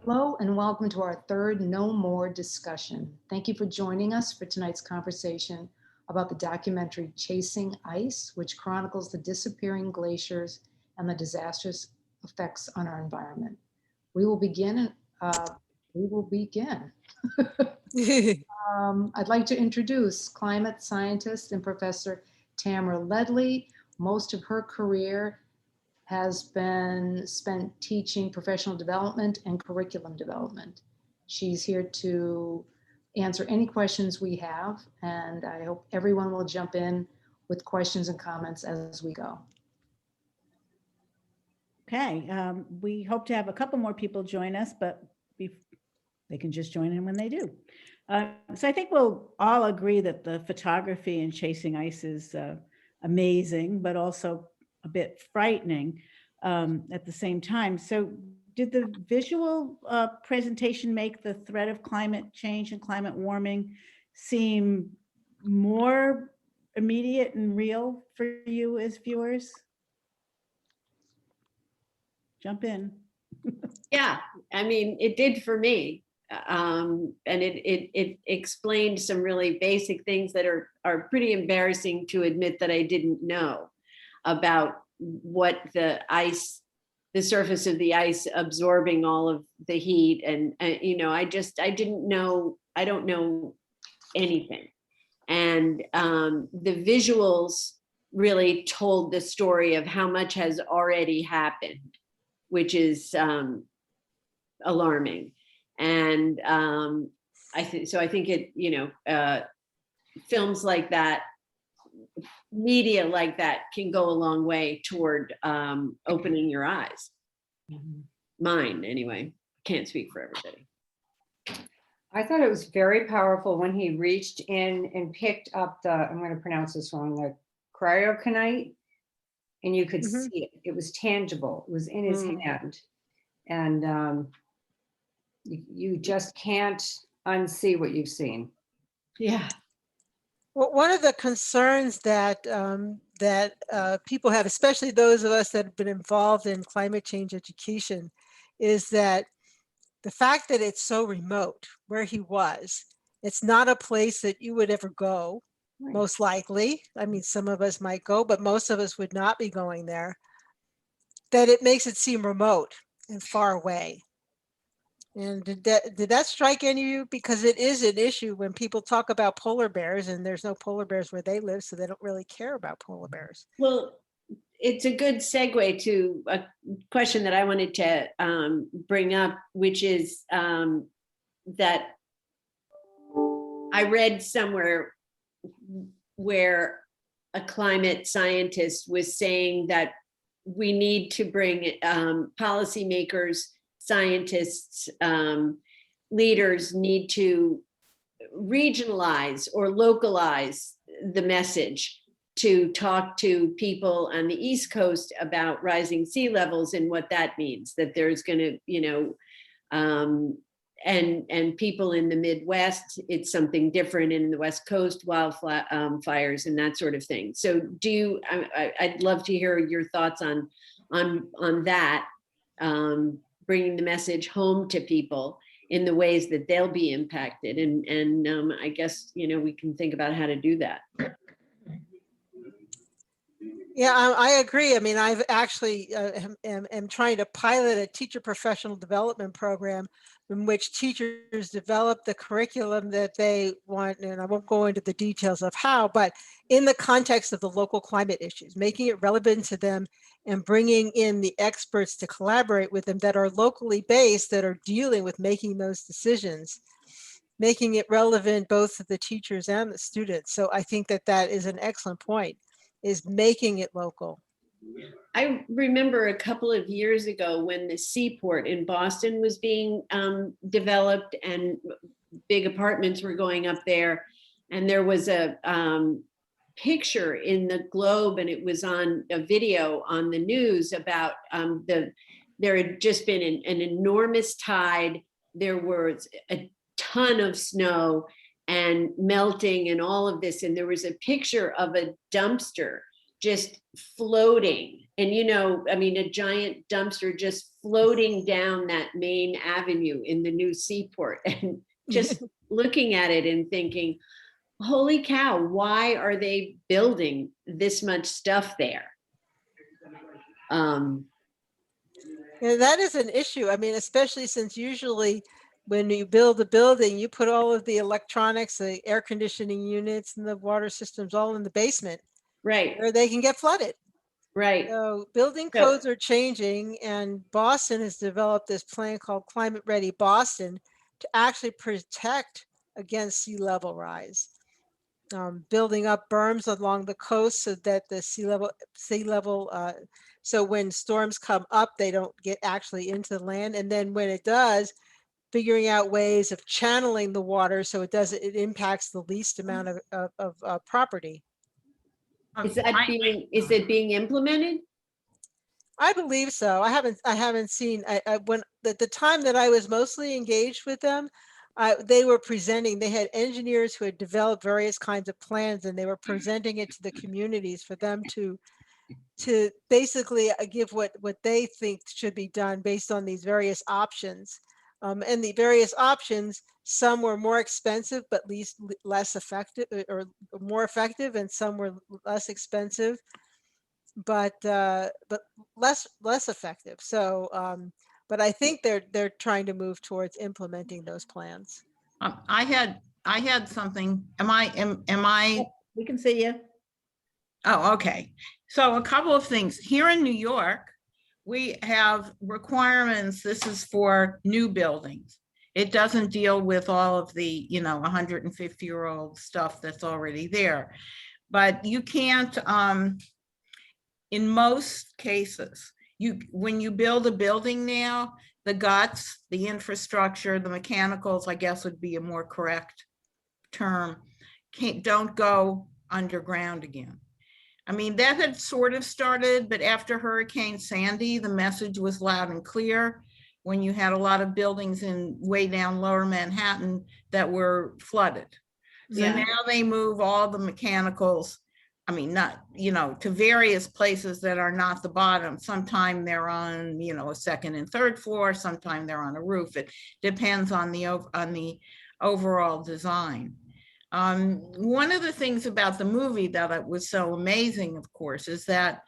Hello and welcome to our third No More discussion. Thank you for joining us for tonight's conversation about the documentary Chasing Ice, which chronicles the disappearing glaciers and the disastrous effects on our environment. We will begin. Uh, we will begin. I'd like to introduce climate scientist and Professor Tamara Ledley. Most of her career has been spent teaching professional development and curriculum development. She's here to answer any questions we have, and I hope everyone will jump in with questions and comments as we go. Okay, we hope to have a couple more people join us, but they can just join in when they do. So I think we'll all agree that the photography in Chasing Ice is amazing, but also a bit frightening at the same time. So did the visual presentation make the threat of climate change and climate warming seem more immediate and real for you as viewers? Jump in. Yeah, I mean, it did for me. And it explained some really basic things that are pretty embarrassing to admit that I didn't know about what the surface of the ice absorbing all of the heat. And I didn't know, I don't know anything. And the visuals really told the story of how much has already happened, which is alarming. And I think it, films like that, media like that can go a long way toward opening your eyes. Mine, anyway. Can't speak for everybody. I thought it was very powerful when he reached in and picked up I'm going to pronounce this wrong, the cryoconite, and you could see it. It was tangible. It was in his hand. And you just can't unsee what you've seen. Yeah. Well, one of the concerns that people have, especially those of us that have been involved in climate change education, is that the fact that it's so remote where he was, it's not a place that you would ever go, right. Most likely. I mean, some of us might go, but most of us would not be going there. That it makes it seem remote and far away. And did that strike any of you? Because it is an issue when people talk about polar bears, and there's no polar bears where they live, so they don't really care about polar bears. Well, it's a good segue to a question that I wanted to bring up, which is that I read somewhere where a climate scientist was saying that we need to bring policymakers, scientists, leaders need to regionalize or localize the message to talk to people on the East Coast about rising sea levels and what that means, that there's going to, and people in the Midwest, it's something different, in the West Coast, wildfires and that sort of thing. So I'd love to hear your thoughts on that, bringing the message home to people in the ways that they'll be impacted. And I guess, we can think about how to do that. Yeah, I agree. I mean, I've actually am trying to pilot a teacher professional development program in which teachers develop the curriculum that they want. And I won't go into the details of how, but in the context of the local climate issues, making it relevant to them and bringing in the experts to collaborate with them that are locally based, that are dealing with making those decisions, making it relevant both to the teachers and the students. So I think that is an excellent point, is making it local. I remember a couple of years ago when the seaport in Boston was being developed and big apartments were going up there. And there was a picture in the Globe, and it was on a video on the news about there had just been an enormous tide. There was a ton of snow and melting and all of this. And there was a picture of a dumpster just floating. And, you know, I mean, a giant dumpster just floating down that main avenue in the new seaport, and just looking at it and thinking, holy cow, why are they building this much stuff there? Yeah, that is an issue. I mean, especially since usually when you build a building, you put all of the electronics, the air conditioning units and the water systems all in the basement Right, where they can get flooded. right. So building So- codes are changing, and Boston has developed this plan called Climate Ready Boston to actually protect against sea level rise. Building up berms along the coast so that the sea level, so when storms come up, they don't get actually into the land. And then when it does, figuring out ways of channeling the water so it impacts the least amount of property. Is it being implemented? I believe so. I haven't seen, when the time that I was mostly engaged with them, they were presenting, they had engineers who had developed various kinds of plans, and they were presenting it to the communities for them to basically give what they think should be done based on these various options. And the various options, some were more expensive, but less effective, or more effective, and some were less expensive, but less effective. So, but I think they're trying to move towards implementing those plans. I had something. Am I? We can see you. Oh, okay. So a couple of things here in New York, we have requirements. This is for new buildings. It doesn't deal with all of the, 150-year-old stuff that's already there, but you can't, in most cases, when you build a building now, the guts, the infrastructure, the mechanicals, I guess would be a more correct term, don't go underground again. I mean, that had sort of started, but after Hurricane Sandy, the message was loud and clear when you had a lot of buildings in way down lower Manhattan that were flooded. So Yeah. now they move all the mechanicals, I mean, not, to various places that are not the bottom. Sometime they're on, a second and third floor, sometime they're on a roof. It depends on the overall design. One of the things about the movie that was so amazing, of course, is that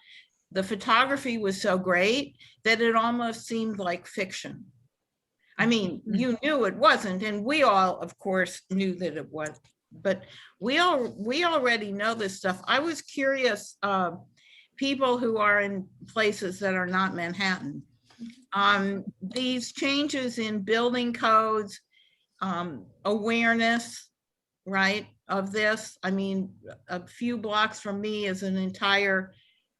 the photography was so great that it almost seemed like fiction. I mean, you knew it wasn't, and we all, of course, knew that it was, but we already know this stuff. I was curious, people who are in places that are not Manhattan, these changes in building codes, awareness, right, of this. I mean, a few blocks from me is an entire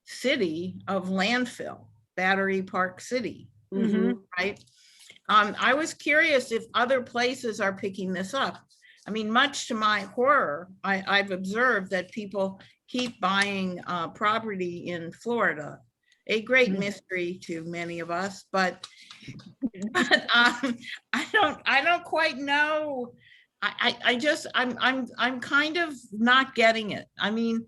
city of landfill, Battery Park City, right? I was curious if other places are picking this up. I mean, much to my horror, I've observed that people keep buying property in Florida. A great mystery to many of us, but I don't quite know. I'm kind of not getting it. I mean,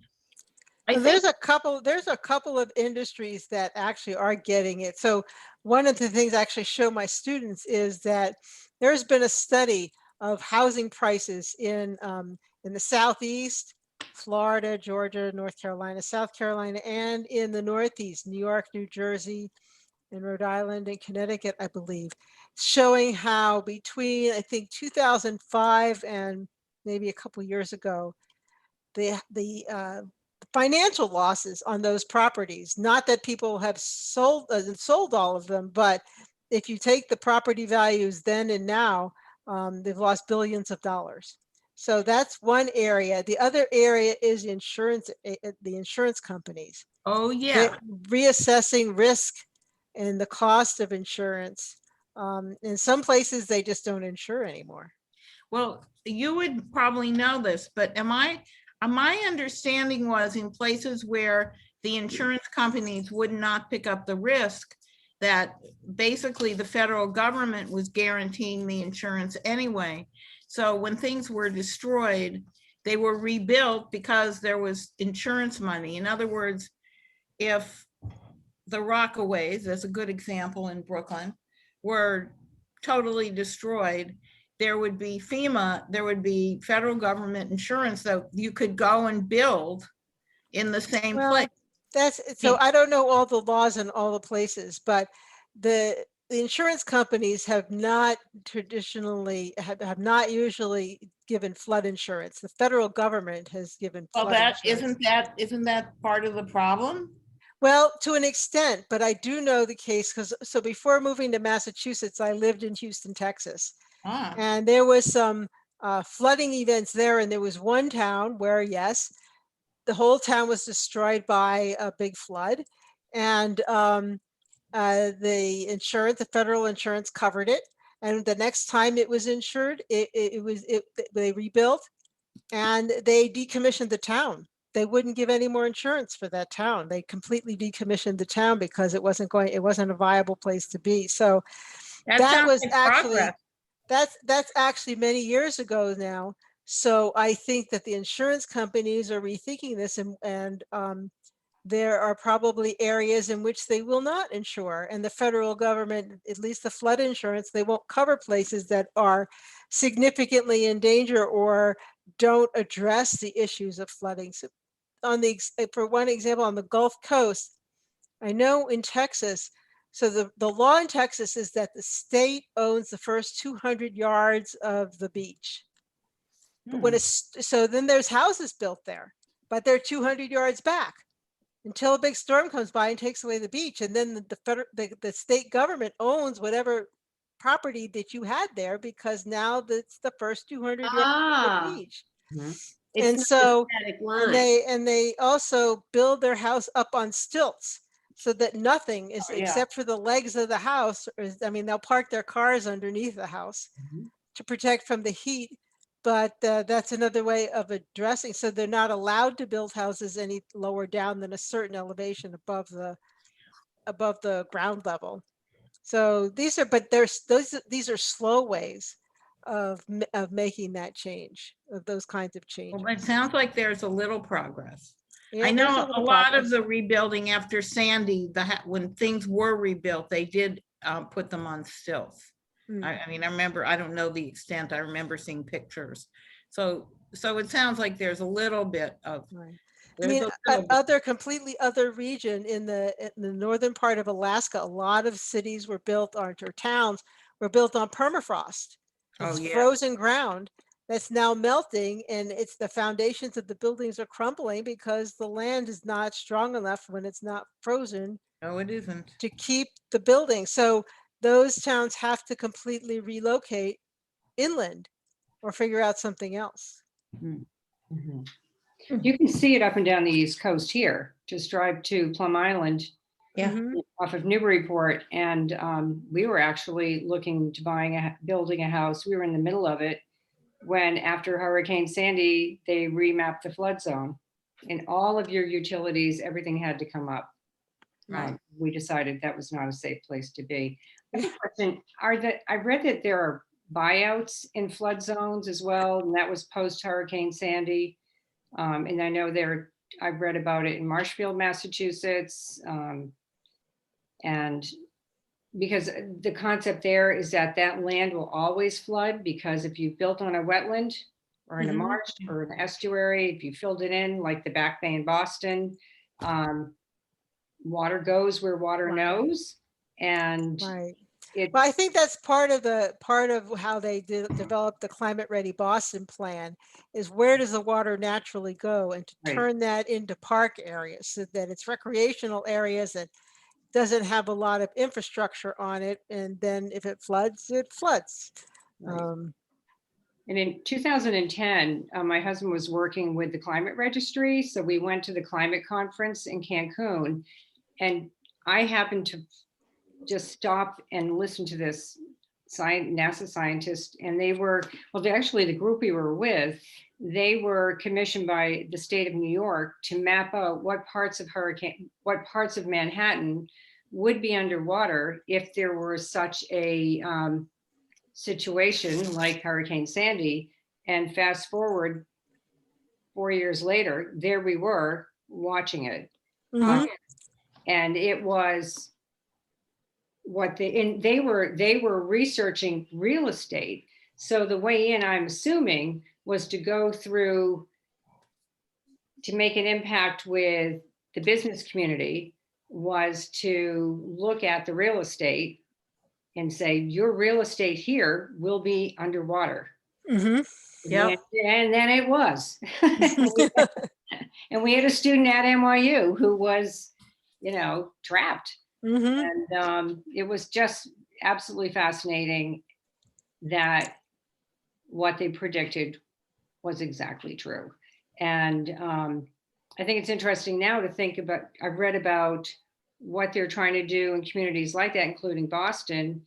There's a couple of industries that actually are getting it. So one of the things I actually show my students is that there's been a study of housing prices in the Southeast, Florida, Georgia, North Carolina, South Carolina, and in the Northeast, New York, New Jersey, and Rhode Island and Connecticut, I believe, showing how between, I think, 2005 and maybe a couple of years ago, the financial losses on those properties, not that people have sold all of them, but if you take the property values then and now, they've lost billions of dollars. So that's one area. The other area is insurance, the insurance companies. oh yeah, They're reassessing risk and the cost of insurance. In some places, they just don't insure anymore. well, you would probably know this, but my understanding was in places where the insurance companies would not pick up the risk, that basically the federal government was guaranteeing the insurance anyway. So when things were destroyed, they were rebuilt because there was insurance money. In other words, if the Rockaways, that's a good example in Brooklyn, were totally destroyed, there would be FEMA, there would be federal government insurance that you could go and build in the same Well, place. so I don't know all the laws in all the places, but the insurance companies have not traditionally, have not usually given flood insurance. The federal government has given Well, flood insurance. isn't that part of the problem? Well, to an extent, but I do know the case because so before moving to Massachusetts, I lived in Houston, Texas, Ah, and there was some flooding events there. And there was one town where, yes, the whole town was destroyed by a big flood, and the federal insurance covered it. And the next time it was insured, they rebuilt and they decommissioned the town. They wouldn't give any more insurance for that town. They completely decommissioned the town because it wasn't a viable place to be. So that that sounds was like actually, progress. that's actually many years ago now. So I think that the insurance companies are rethinking this, and there are probably areas in which they will not insure, and the federal government, at least the flood insurance, they won't cover places that are significantly in danger or don't address the issues of flooding. So for one example, on the Gulf Coast, I know in Texas, so the law in Texas is that the state owns the first 200 yards of the beach. But when so then there's houses built there, but they're 200 yards back until a big storm comes by and takes away the beach. And then the state government owns whatever property that you had there, because now that's the first 200 yards of Ah, the beach. it's And not a so, static and line. they also build their house up on stilts so that nothing is, Oh, yeah. except for the legs of the house. I mean, they'll park their cars underneath the house to protect from the heat. But that's another way of addressing. So they're not allowed to build houses any lower down than a certain elevation above the ground level. So these are slow ways of making that change, of those kinds of changes. Well, it sounds like there's a little progress. Yeah, I there's know a little lot progress. of the rebuilding after Sandy, when things were rebuilt, they did put them on stilts. I mean, I remember, I don't know the extent, I remember seeing pictures. So it sounds like there's a little bit of, Right. I there's mean, a little bit. completely other region in the northern part of Alaska, a lot of cities were built or towns were built on permafrost. Oh, It's yeah. frozen ground that's now melting, and it's the foundations of the buildings are crumbling because the land is not strong enough when it's not frozen No, it isn't. to keep the building. So those towns have to completely relocate inland or figure out something else. Mhm. You can see it up and down the East Coast here. Just drive to Plum Island Yeah. Mhm. off of Newburyport, and we were actually looking to building a house. We were in the middle of it when, after Hurricane Sandy, they remapped the flood zone, and all of your utilities, everything had to come up. Right. We decided that was not a safe place to be. I have a question. I read that there are buyouts in flood zones as well, and that was post Hurricane Sandy. And I know I've read about it in Marshfield, Massachusetts. And because the concept there is that land will always flood, because if you built on a wetland or in a Mhm. marsh or an estuary, if you filled it in like the Back Bay in Boston, water goes where water Right. knows. And Right. it, Well, I think that's part of how they developed the Climate Ready Boston plan, is where does the water naturally go, and to Right. turn that into park areas so that it's recreational areas that doesn't have a lot of infrastructure on it. And then if it floods, it floods. Right. And in 2010, my husband was working with the climate registry. So we went to the climate conference in Cancun, and I happened to just stop and listen to this NASA scientist. And actually the group we were with, they were commissioned by the state of New York to map out what parts of Manhattan would be underwater if there were such a situation like Hurricane Sandy. And fast forward 4 years later, there we were watching it. Mhm. And it was what they were researching real estate. So the way in, I'm assuming, was to go through to make an impact with the business community, was to look at the real estate and say, your real estate here will be underwater. Mhm. Yep. And then it was. And we had a student at NYU who was, trapped. Mhm. And it was just absolutely fascinating that what they predicted was exactly true. And I think it's interesting now to think about, I've read about what they're trying to do in communities like that, including Boston,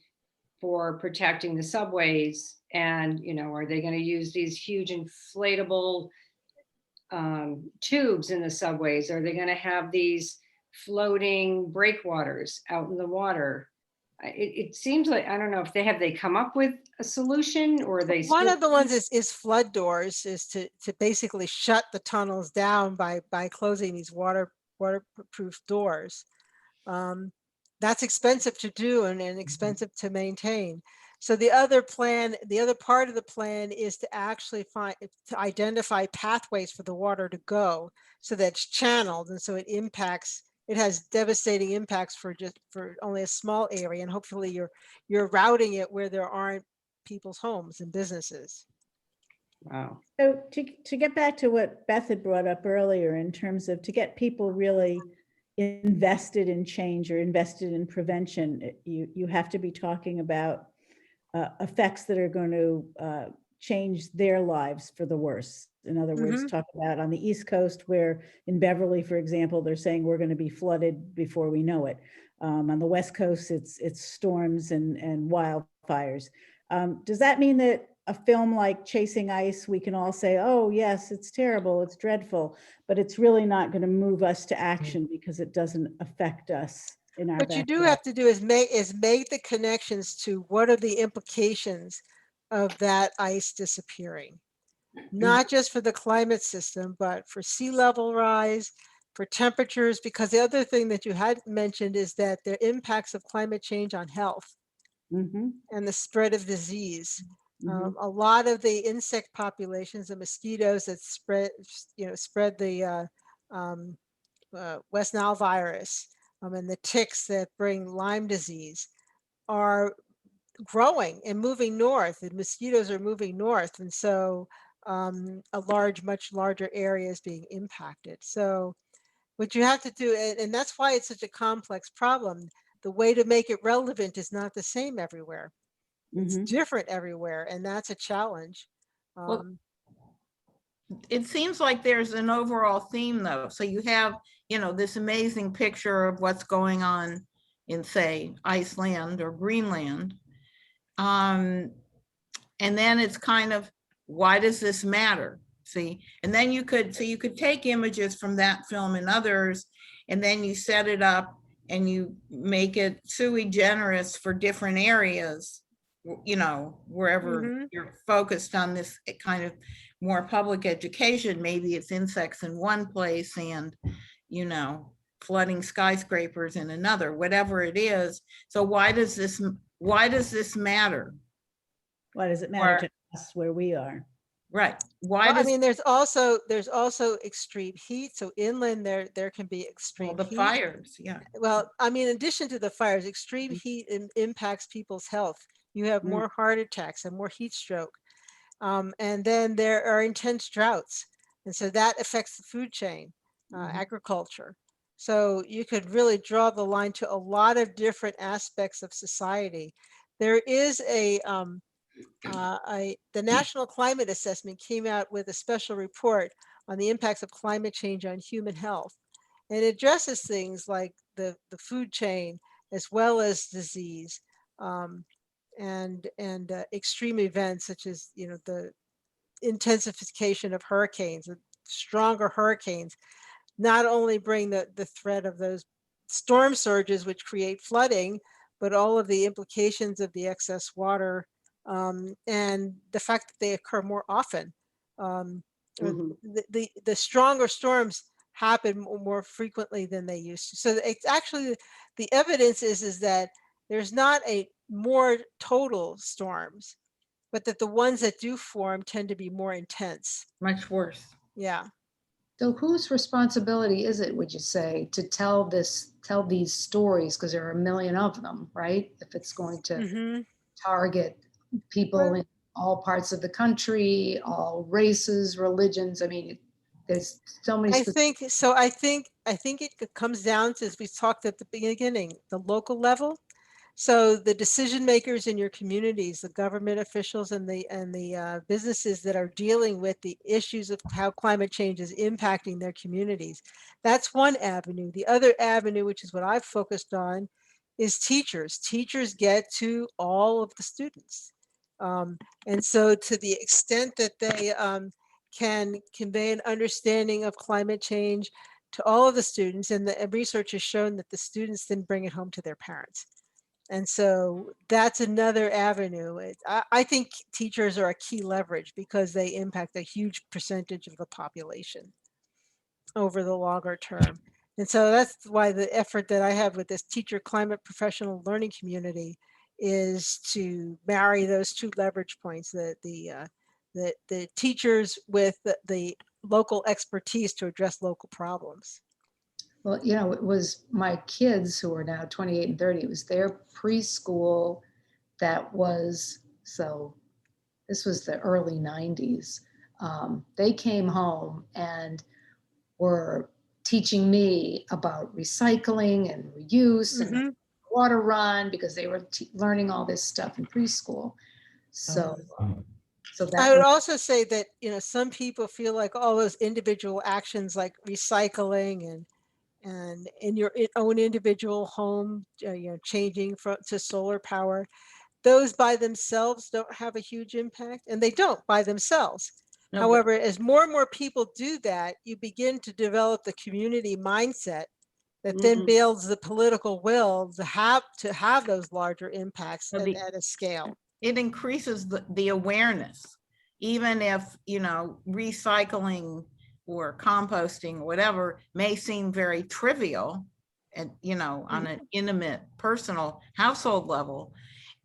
for protecting the subways. And, are they going to use these huge inflatable tubes in the subways? Are they going to have these floating breakwaters out in the water? It seems like, I don't know if they come up with a solution, or they One still. of the ones is flood doors, is to basically shut the tunnels down by closing these waterproof doors. That's expensive to do and expensive to maintain. So the other part of the plan is to actually identify pathways for the water to go, so that it's channeled, and so it has devastating impacts for only a small area, and hopefully you're routing it where there aren't people's homes and businesses. Wow. So to get back to what Beth had brought up earlier, in terms of to get people really invested in change or invested in prevention, you have to be talking about effects that are going to change their lives for the worse. In other words, talk about on the East Coast, where in Beverly, for example, they're saying we're going to be flooded before we know it. On the West Coast, it's storms and wildfires. Does that mean that a film like Chasing Ice, we can all say, oh yes, it's terrible, it's dreadful, but it's really not going to move us to action because it doesn't affect us in our What you do backyard? have to do is make the connections to what are the implications of that ice disappearing, not just for the climate system, but for sea level rise, for temperatures, because the other thing that you had mentioned is that the impacts of climate change on health Mm-hmm. and the spread of disease. Mhm. A lot of the insect populations, the mosquitoes that spread the West Nile virus, and the ticks that bring Lyme disease, are growing and moving north. The mosquitoes are moving north, and so much larger area is being impacted. So what you have to do, and that's why it's such a complex problem, the way to make it relevant is not the same everywhere. It's Mhm. different everywhere, and that's a challenge. Well, it seems like there's an overall theme though. So you have, this amazing picture of what's going on in, say, Iceland or Greenland. And then it's kind of, why does this matter? See, and then you could take images from that film and others, and then you set it up and you make it sui generis for different areas, wherever you're focused on this kind of more public education. Maybe it's insects in one place and, flooding skyscrapers in another, whatever it is. So why does this matter? Why does it matter to us where we are? Right. Well, I mean, there's also extreme heat. So inland there can be extreme the heat. fires, yeah. Well, I mean, in addition to the fires, extreme heat impacts people's health. You have more heart attacks and more heat stroke. And then there are intense droughts. And so that affects the food chain, agriculture. So you could really draw the line to a lot of different aspects of society. There is the National Climate Assessment came out with a special report on the impacts of climate change on human health. And it addresses things like the food chain, as well as disease, and extreme events such as the intensification of hurricanes. Stronger hurricanes not only bring the threat of those storm surges, which create flooding, but all of the implications of the excess water, and the fact that they occur more often. The stronger storms happen more frequently than they used to. So it's actually, the evidence is that there's not a more total storms, but that the ones that do form tend to be more intense. Much worse. Yeah. So whose responsibility is it, would you say, to tell these stories? Because there are a million of them, right? If it's going to Mhm. target people in all parts of the country, all races, religions. I mean, there's so many. I think so. I think it comes down to, as we talked at the beginning, the local level. So the decision makers in your communities, the government officials and the businesses that are dealing with the issues of how climate change is impacting their communities. That's one avenue. The other avenue, which is what I've focused on, is teachers. Teachers get to all of the students. And so to the extent that they can convey an understanding of climate change to all of the students, and the research has shown that the students then bring it home to their parents. And so that's another avenue. I think teachers are a key leverage because they impact a huge percentage of the population over the longer term. And so that's why the effort that I have with this teacher climate professional learning community is to marry those two leverage points, the teachers with the local expertise to address local problems. Well, you know, it was my kids who are now 28 and 30. It was their preschool that was, so this was the early 90s. They came home and were teaching me about recycling and reuse and Mhm. water run, because they were learning all this stuff in preschool. So, so I that would was, also say that, some people feel like all those individual actions like recycling and in your own individual home, changing to solar power, those by themselves don't have a huge impact, and they don't by themselves. No, but However, as more and more people do that, you begin to develop the community mindset that then Mhm. builds the political will to have those larger impacts Well, at a scale. it increases the awareness, even if, recycling or composting or whatever may seem very trivial and, on an intimate, personal household level,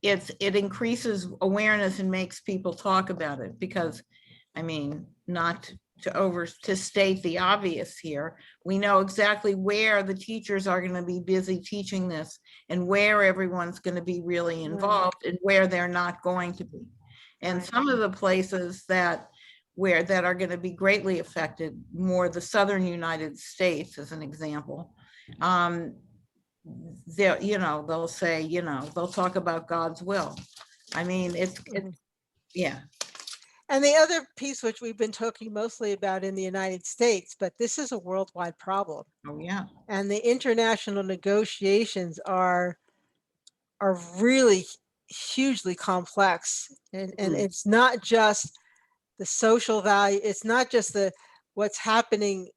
it increases awareness and makes people talk about it. Because, I mean, not to state the obvious here, we know exactly where the teachers are going to be busy teaching this and where everyone's going to be really involved and where they're not going to be. And Right. some of the places that are going to be greatly affected, more the southern United States as an example, they'll say, they'll talk about God's will. I mean, it's yeah. And the other piece, which we've been talking mostly about in the United States, but this is a worldwide problem. Oh, yeah. And the international negotiations are really hugely complex. And it's not just the social value, it's not just what's happening,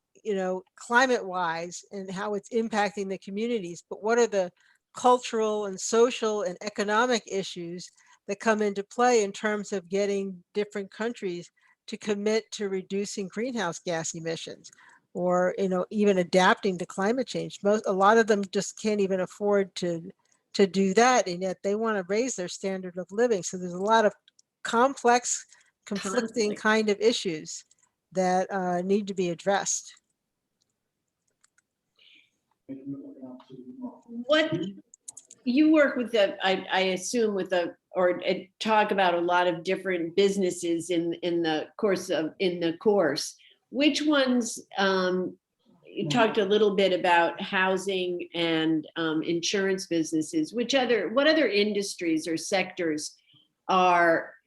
climate wise and how it's impacting the communities, but what are the cultural and social and economic issues that come into play in terms of getting different countries to commit to reducing greenhouse gas emissions, or even adapting to climate change. A lot of them just can't even afford to do that, and yet they want to raise their standard of living. So there's a lot of complex, conflicting Conflict. kind of issues that need to be addressed. What you work with I assume with or talk about a lot of different businesses in the course. Which ones, you talked a little bit about housing and insurance businesses. What other industries or sectors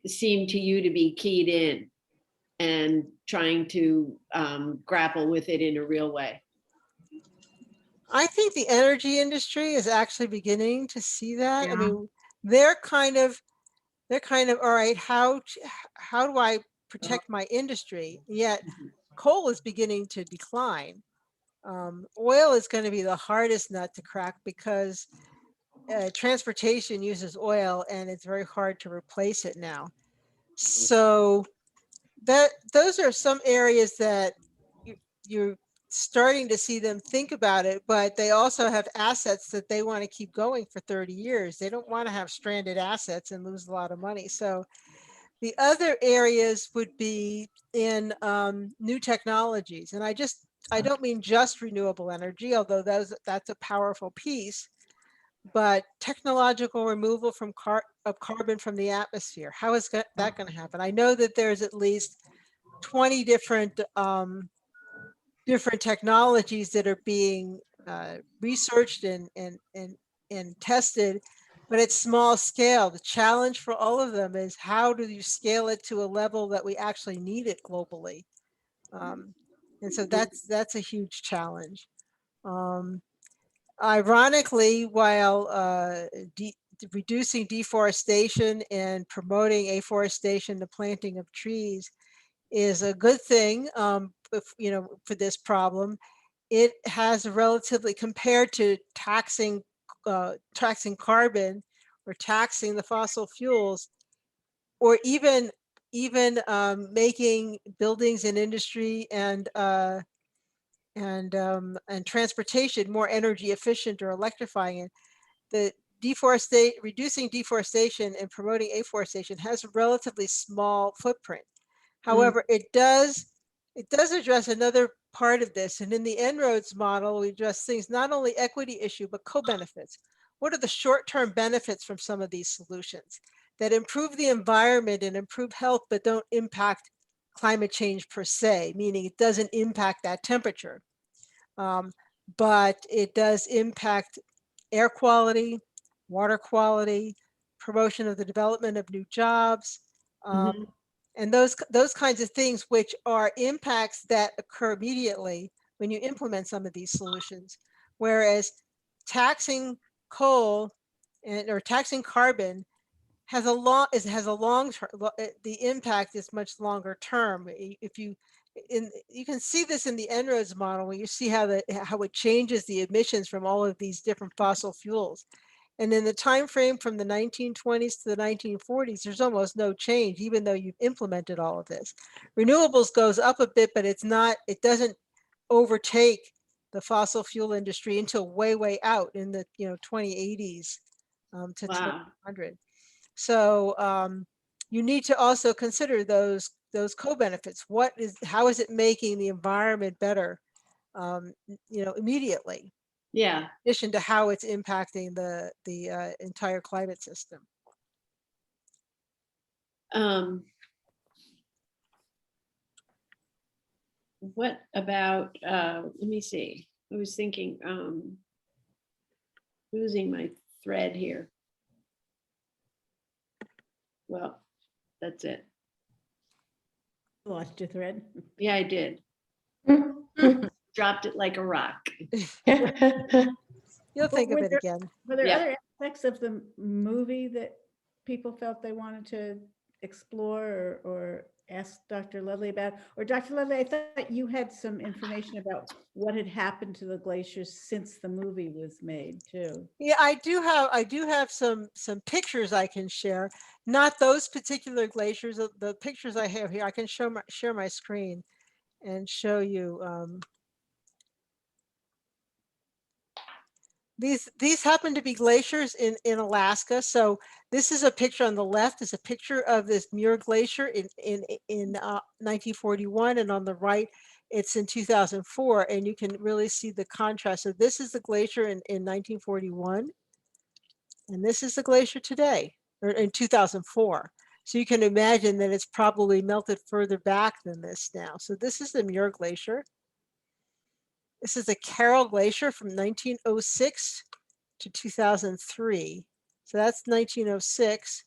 seem to you to be keyed in and trying to grapple with it in a real way? I think the energy industry is actually beginning to see that. I Yeah. mean, they're kind of all right, how do I protect my industry? Yet coal is beginning to decline. Oil is going to be the hardest nut to crack because transportation uses oil and it's very hard to replace it now. So those are some areas that you're starting to see them think about it, but they also have assets that they want to keep going for 30 years. They don't want to have stranded assets and lose a lot of money. So the other areas would be in new technologies. And I don't mean just renewable energy, although that's a powerful piece, but technological removal of carbon from the atmosphere. How is that going to happen? I know that there's at least 20 different technologies that are being researched and tested, but it's small scale. The challenge for all of them is how do you scale it to a level that we actually need it globally? And so that's a huge challenge. Ironically, while reducing deforestation and promoting afforestation, the planting of trees is a good thing, for this problem, it has a relatively, compared to taxing carbon or taxing the fossil fuels, or even making buildings and industry and transportation more energy efficient or electrifying it. The reducing deforestation and promoting afforestation has a relatively small footprint. However, it does address another part of this. And in the En-ROADS model, we address things, not only equity issue, but co-benefits. What are the short-term benefits from some of these solutions that improve the environment and improve health, but don't impact climate change per se, meaning it doesn't impact that temperature, but it does impact air quality, water quality, promotion of the development of new jobs, and those kinds of things, which are impacts that occur immediately when you implement some of these solutions. Whereas taxing coal or taxing carbon has a long term. The impact is much longer term. If you can see this in the En-ROADS model, where you see how it changes the emissions from all of these different fossil fuels. And in the time frame from the 1920s to the 1940s, there's almost no change, even though you've implemented all of this. Renewables goes up a bit, but it doesn't overtake the fossil fuel industry until way out in the 2080s to 2100. So you need to also consider those co-benefits. How is it making the environment better, immediately? Yeah. In addition to how it's impacting the entire climate system. What about, let me see. I was thinking, losing my thread here. Well, that's it. Lost your thread. Yeah, I did. Dropped it like a rock. You'll think of it again. Were there Yeah. other aspects of the movie that people felt they wanted to explore or ask Dr. Ledley about? Or Dr. Ledley, I thought you had some information about what had happened to the glaciers since the movie was made too. Yeah, I do have some pictures I can share. Not those particular glaciers. The pictures I have here, I can share my screen and show you. These happen to be glaciers in Alaska. So this is a picture on the left, is a picture of this Muir Glacier in 1941, and on the right, it's in 2004, and you can really see the contrast. So this is the glacier in 1941, and this is the glacier today, or in 2004. So you can imagine that it's probably melted further back than this now. So this is the Muir Glacier. This is the Carroll Glacier from 1906 to 2003. So that's 1906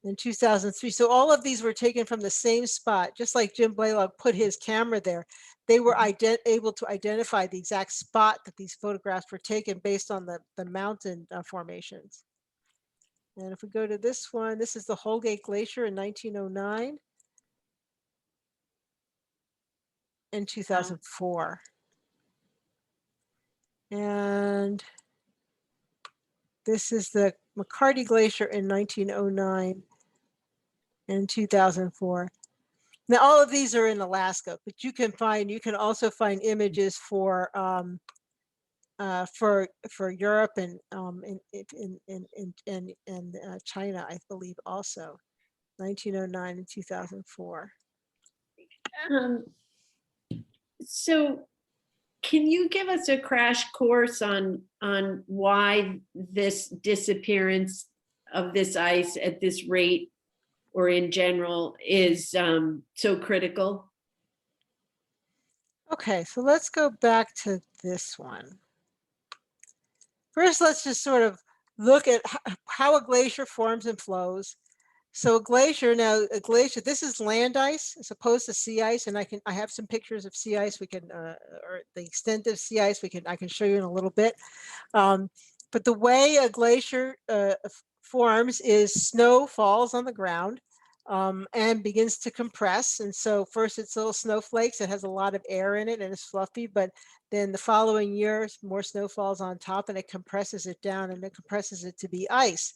and 2003. So all of these were taken from the same spot, just like Jim Blaylock put his camera there. They were able to identify the exact spot that these photographs were taken based on the mountain formations. And if we go to this one, this is the Holgate Glacier in 1909 and 2004. And this is the McCarty Glacier in 1909 and 2004. Now, all of these are in Alaska, but you can also find images for Europe and China, I believe, also 1909 and 2004. So can you give us a crash course on why this disappearance of this ice at this rate or in general is so critical? Okay, so let's go back to this one. First, let's just sort of look at how a glacier forms and flows. So a glacier, this is land ice as opposed to sea ice, and I have some pictures of sea ice. We can, or the extent of sea ice, I can show you in a little bit. But the way a glacier forms is snow falls on the ground and begins to compress. And so first it's little snowflakes. It has a lot of air in it and it's fluffy, but then the following year, more snow falls on top and it compresses it down and it compresses it to be ice.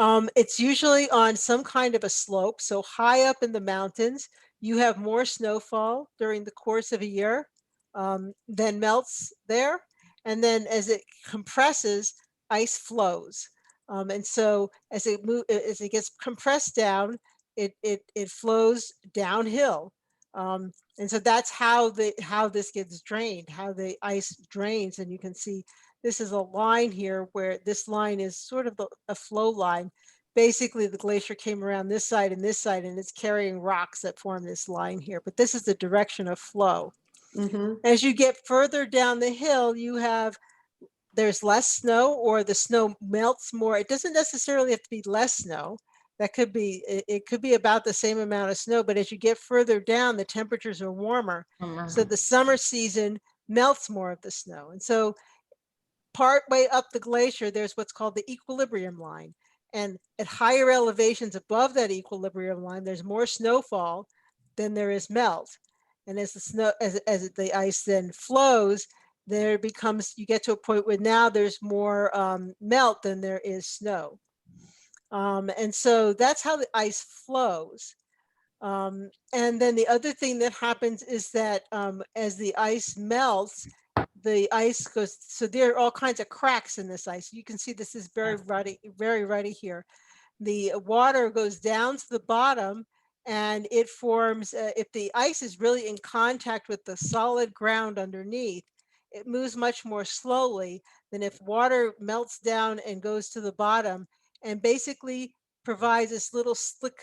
It's usually on some kind of a slope. So high up in the mountains, you have more snowfall during the course of a year than melts there. And then as it compresses, ice flows. And so as it gets compressed down, it flows downhill. And so that's how this gets drained, how the ice drains. And you can see this is a line here where this line is sort of a flow line. Basically, the glacier came around this side, and it's carrying rocks that form this line here. But this is the direction of flow. Mm-hmm. As you get further down the hill, there's less snow, or the snow melts more. It doesn't necessarily have to be less snow. It could be about the same amount of snow, but as you get further down, the temperatures are warmer. So the summer season melts more of the snow. And so part way up the glacier, there's what's called the equilibrium line. And at higher elevations above that equilibrium line, there's more snowfall than there is melt. And as the ice then flows, you get to a point where now there's more melt than there is snow. And so that's how the ice flows. And then the other thing that happens is that as the ice melts, the ice goes, so there are all kinds of cracks in this ice. You can see this is very ruddy here. The water goes down to the bottom and it forms, if the ice is really in contact with the solid ground underneath, it moves much more slowly than if water melts down and goes to the bottom and basically provides this little slick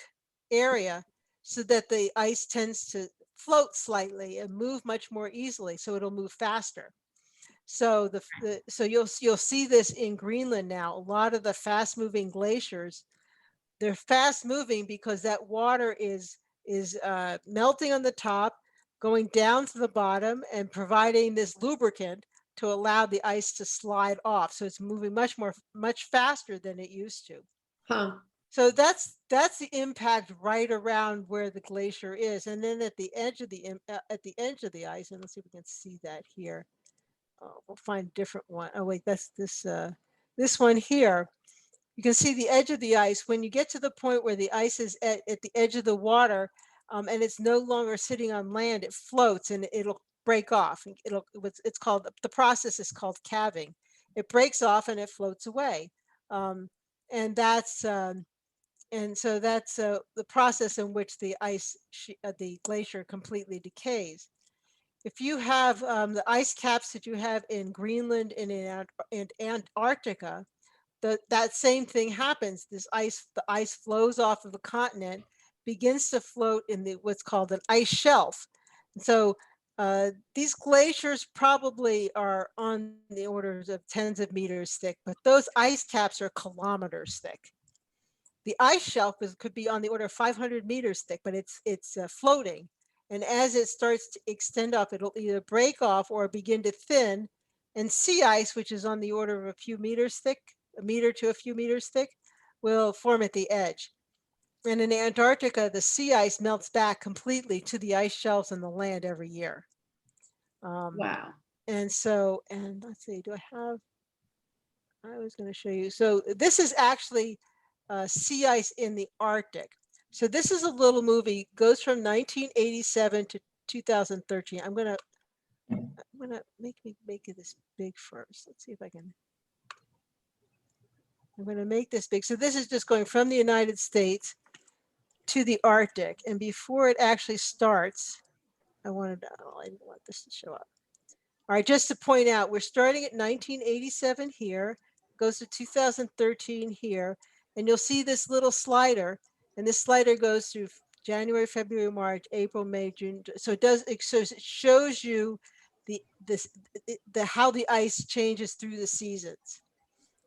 area so that the ice tends to float slightly and move much more easily, so it'll move faster. So so you'll see this in Greenland now. A lot of the fast-moving glaciers, they're fast-moving because that water is melting on the top, going down to the bottom, and providing this lubricant to allow the ice to slide off. So it's moving much faster than it used to. Huh. So that's the impact right around where the glacier is, and then at the edge of the ice. And let's see if we can see that here. We'll find a different one. Oh wait, that's this one here. You can see the edge of the ice. When you get to the point where the ice is at the edge of the water, and it's no longer sitting on land, it floats and it'll break off. The process is called calving. It breaks off and it floats away. And so that's the process in which the the glacier completely decays. If you have the ice caps that you have in Greenland and in Antarctica, that same thing happens. The ice flows off of the continent, begins to float in what's called an ice shelf. And so these glaciers probably are on the orders of tens of meters thick, but those ice caps are kilometers thick. The ice shelf could be on the order of 500 meters thick, but it's floating. And as it starts to extend up, it'll either break off or begin to thin. And sea ice, which is on the order of a few meters thick, a meter to a few meters thick, will form at the edge. And in Antarctica, the sea ice melts back completely to the ice shelves and the land every year. Wow. And let's see, I was going to show you. So this is actually sea ice in the Arctic. So this is a little movie, goes from 1987 to 2013. I'm gonna make this big first. Let's see if I can. I'm gonna make this big. So this is just going from the United States to the Arctic. And before it actually starts, I didn't want this to show up. All right, just to point out, we're starting at 1987 here, goes to 2013 here, and you'll see this little slider, and this slider goes through January, February, March, April, May, June. So it shows you how the ice changes through the seasons.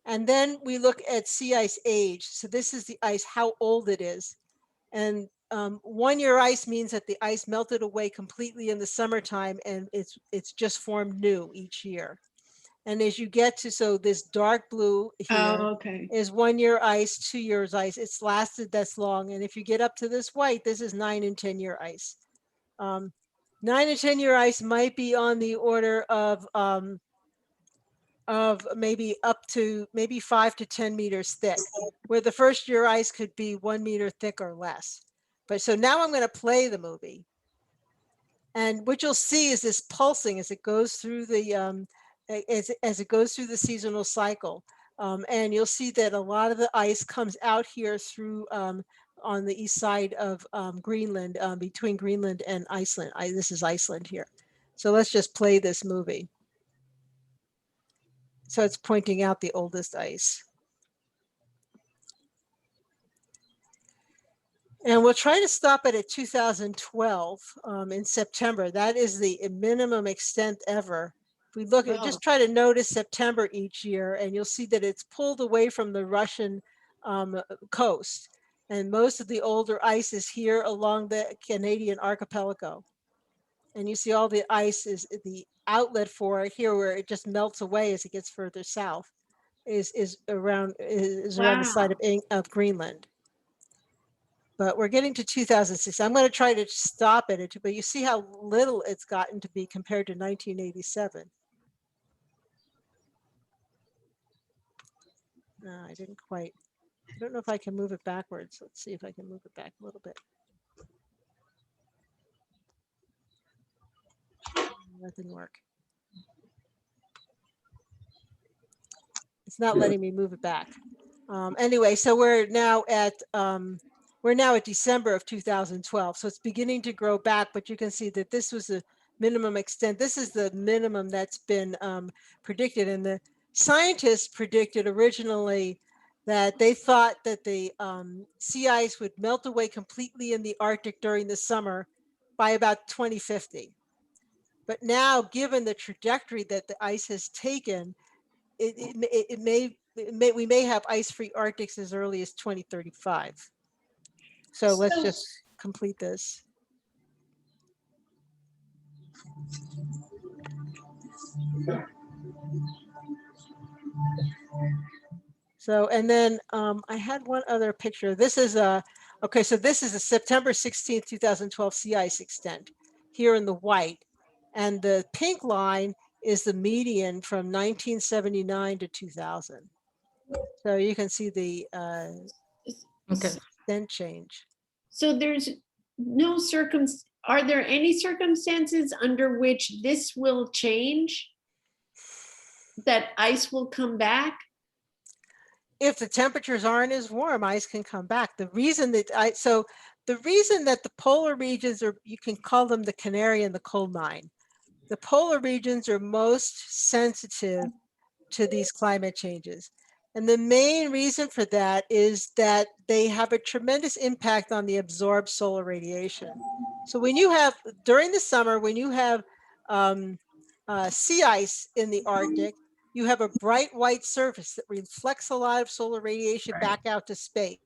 And then we look at sea ice age. So this is the ice, how old it is. And 1 year ice means that the ice melted away completely in the summertime and it's just formed new each year. And as you get to, so this dark blue here Okay. is 1 year ice, 2 years ice. It's lasted this long. And if you get up to this white, this is 9 and 10 year ice. 9 and 10 year ice might be on the order of maybe up to maybe 5 to 10 meters thick, where the first year ice could be 1 meter thick or less. But so now I'm going to play the movie. And what you'll see is this pulsing as it goes through the as it goes through the seasonal cycle. And you'll see that a lot of the ice comes out here through on the east side of Greenland, between Greenland and Iceland. This is Iceland here. So let's just play this movie. So it's pointing out the oldest ice. And we'll try to stop it at 2012 in September. That is the minimum extent ever. If we look at, just try to notice September each year, and you'll see that it's pulled away from the Russian coast. And most of the older ice is here along the Canadian archipelago. And you see all the ice is the outlet for it here, where it just melts away as it gets further south, is around the side of Greenland. But we're getting to 2006. I'm going to try to stop it, but you see how little it's gotten to be compared to 1987. No, I didn't quite. I don't know if I can move it backwards. Let's see if I can move it back a little bit. That didn't work. It's not letting me move it back. Anyway, so we're now at December of 2012. So it's beginning to grow back, but you can see that this was the minimum extent. This is the minimum that's been predicted. And the scientists predicted originally that they thought that the sea ice would melt away completely in the Arctic during the summer by about 2050. But now, given the trajectory that the ice has taken, we may have ice-free Arctics as early as 2035. So let's just complete this. So, and then I had one other picture. This is okay, so this is a September 16th, 2012 sea ice extent here in the white. And the pink line is the median from 1979 to 2000. So you can see the extent change. So there's no are there any circumstances under which this will change? That ice will come back? If the temperatures aren't as warm, ice can come back. The reason that the polar regions are, you can call them the canary in the coal mine. The polar regions are most sensitive to these climate changes. And the main reason for that is that they have a tremendous impact on the absorbed solar radiation. So when you have, during the summer, when you have sea ice in the Arctic, you have a bright white surface that reflects a lot of solar radiation back out to space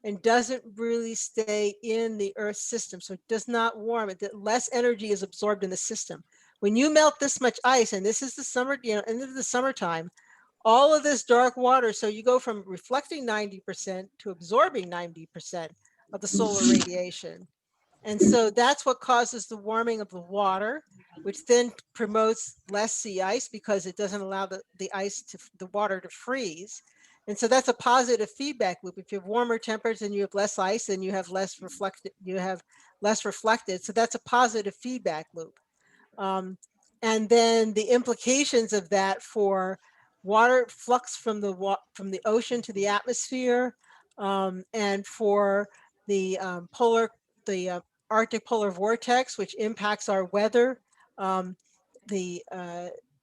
and doesn't really stay in the Earth's system. So it does not warm it, less energy is absorbed in the system. When you melt this much ice, and this is the summer, end of the summertime, all of this dark water, so you go from reflecting 90% to absorbing 90% of the solar radiation. And so that's what causes the warming of the water, which then promotes less sea ice because it doesn't allow the water to freeze. And so that's a positive feedback loop. If you have warmer temperatures and you have less ice, then you have less reflected. So that's a positive feedback loop. And then the implications of that for water flux from the ocean to the atmosphere, and for the Arctic polar vortex, which impacts our weather. The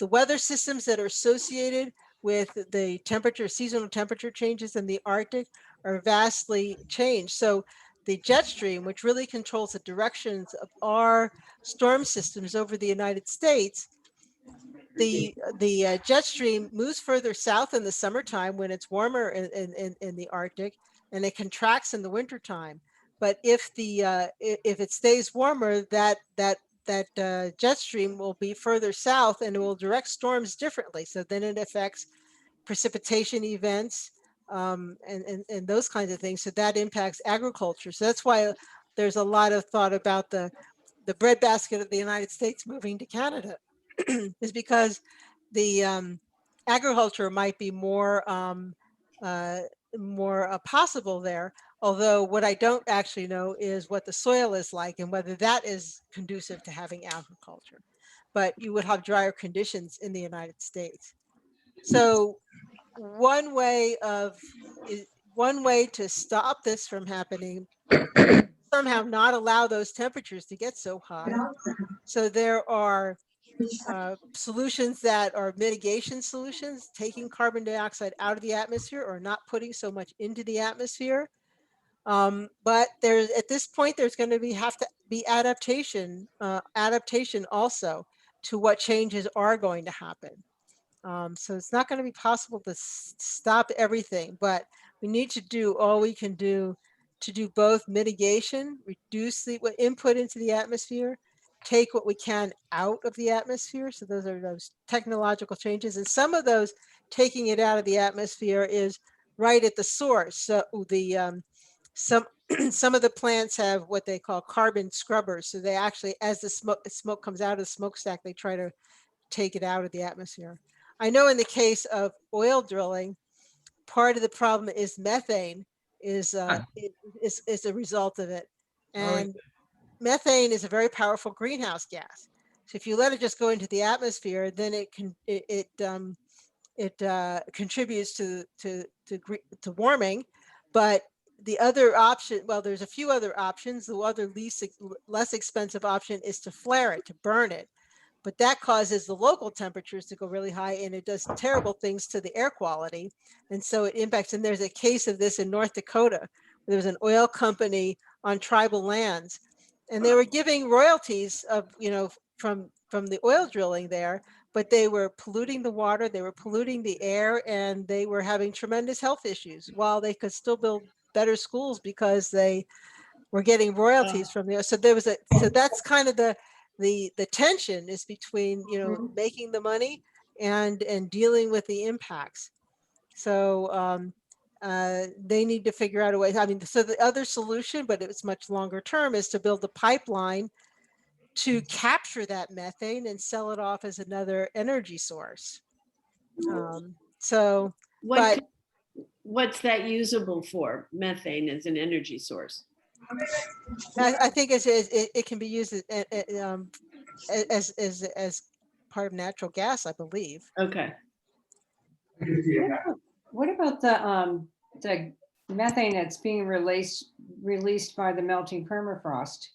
weather systems that are associated with the seasonal temperature changes in the Arctic are vastly changed. So the jet stream, which really controls the directions of our storm systems over the United States, the jet stream moves further south in the summertime when it's warmer in the Arctic, and it contracts in the wintertime. But if it stays warmer, that jet stream will be further south and it will direct storms differently. So then it affects precipitation events, and those kinds of things. So that impacts agriculture. So that's why there's a lot of thought about the breadbasket of the United States moving to Canada, is because the agriculture might be more possible there. Although what I don't actually know is what the soil is like and whether that is conducive to having agriculture. But you would have drier conditions in the United States. So one way to stop this from happening, somehow not allow those temperatures to get so high. So there are solutions that are mitigation solutions, taking carbon dioxide out of the atmosphere or not putting so much into the atmosphere. But at this point, there's going to have to be adaptation also to what changes are going to happen. So it's not going to be possible to stop everything, but we need to do all we can do to do both mitigation, reduce the input into the atmosphere, take what we can out of the atmosphere. So those are those technological changes. And some of those taking it out of the atmosphere is right at the source. So some of the plants have what they call carbon scrubbers. So they actually, as the smoke comes out of the smokestack, they try to take it out of the atmosphere. I know in the case of oil drilling, part of the problem is methane is a result of it. And methane is a very powerful greenhouse gas. So if you let it just go into the atmosphere, then it contributes to warming. But the other option, well, there's a few other options. The other less expensive option is to flare it, to burn it. But that causes the local temperatures to go really high, and it does terrible things to the air quality. And so it impacts, and there's a case of this in North Dakota. There was an oil company on tribal lands, and they were giving royalties of, from the oil drilling there, but they were polluting the water, they were polluting the air, and they were having tremendous health issues while they could still build better schools because they were getting royalties from the, so that's kind of the tension is between, making the money and dealing with the impacts. So they need to figure out a way. I mean, so the other solution, but it's much longer term, is to build a pipeline to capture that methane and sell it off as another energy source. What's that usable for? Methane as an energy source? I think it can be used as part of natural gas, I believe. Okay. What about the methane that's being released by the melting permafrost?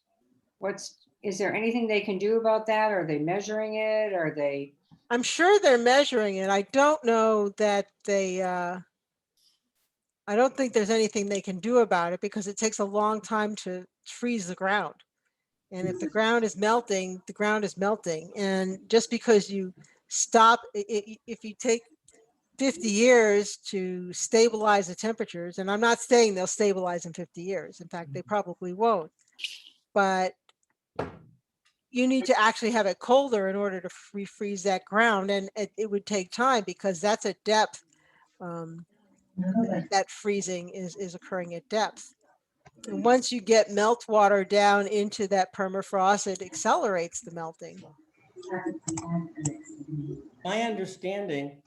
Is there anything they can do about that? Are they measuring it? Are they? I'm sure they're measuring it. I don't know that I don't think there's anything they can do about it because it takes a long time to freeze the ground. And if the ground is melting, the ground is melting. And just because you stop, if you take 50 years to stabilize the temperatures, and I'm not saying they'll stabilize in 50 years. In fact, they probably won't. But you need to actually have it colder in order to refreeze that ground. And it would take time because that's at depth. That freezing is occurring at depth. And once you get meltwater down into that permafrost, it accelerates the melting. My understanding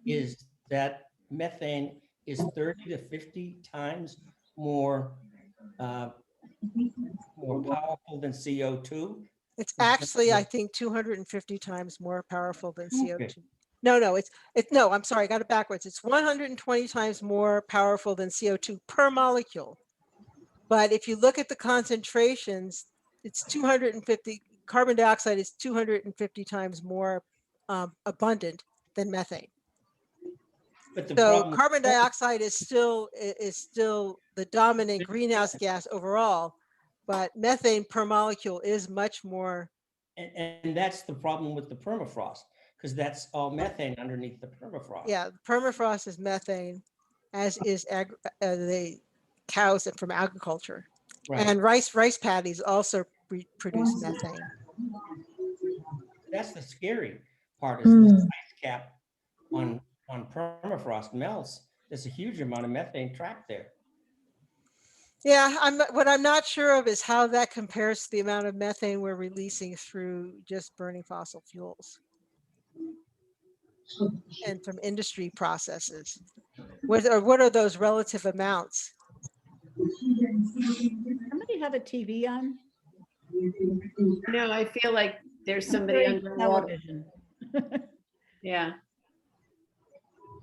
is that methane is 30 to 50 times more, uh, more powerful than CO2? It's In terms actually, I of- think, 250 times more powerful than Okay. CO2. No, no, I'm sorry, I got it backwards. It's 120 times more powerful than CO2 per molecule. But if you look at the concentrations, it's 250, carbon dioxide is 250 times more abundant than methane. But the So problem, carbon dioxide is still the dominant greenhouse gas overall, but methane per molecule is much more. and that's the problem with the permafrost, because that's all methane underneath the permafrost. Yeah, permafrost is methane, as is the cows from agriculture. Right. And rice paddies also produce methane. That's the scary part, is this ice cap on permafrost melts. There's a huge amount of methane trapped there. Yeah, what I'm not sure of is how that compares to the amount of methane we're releasing through just burning fossil fuels and from industry processes. What are those relative amounts? Somebody have a TV on? No, I feel like there's somebody Great underwater. television. Yeah.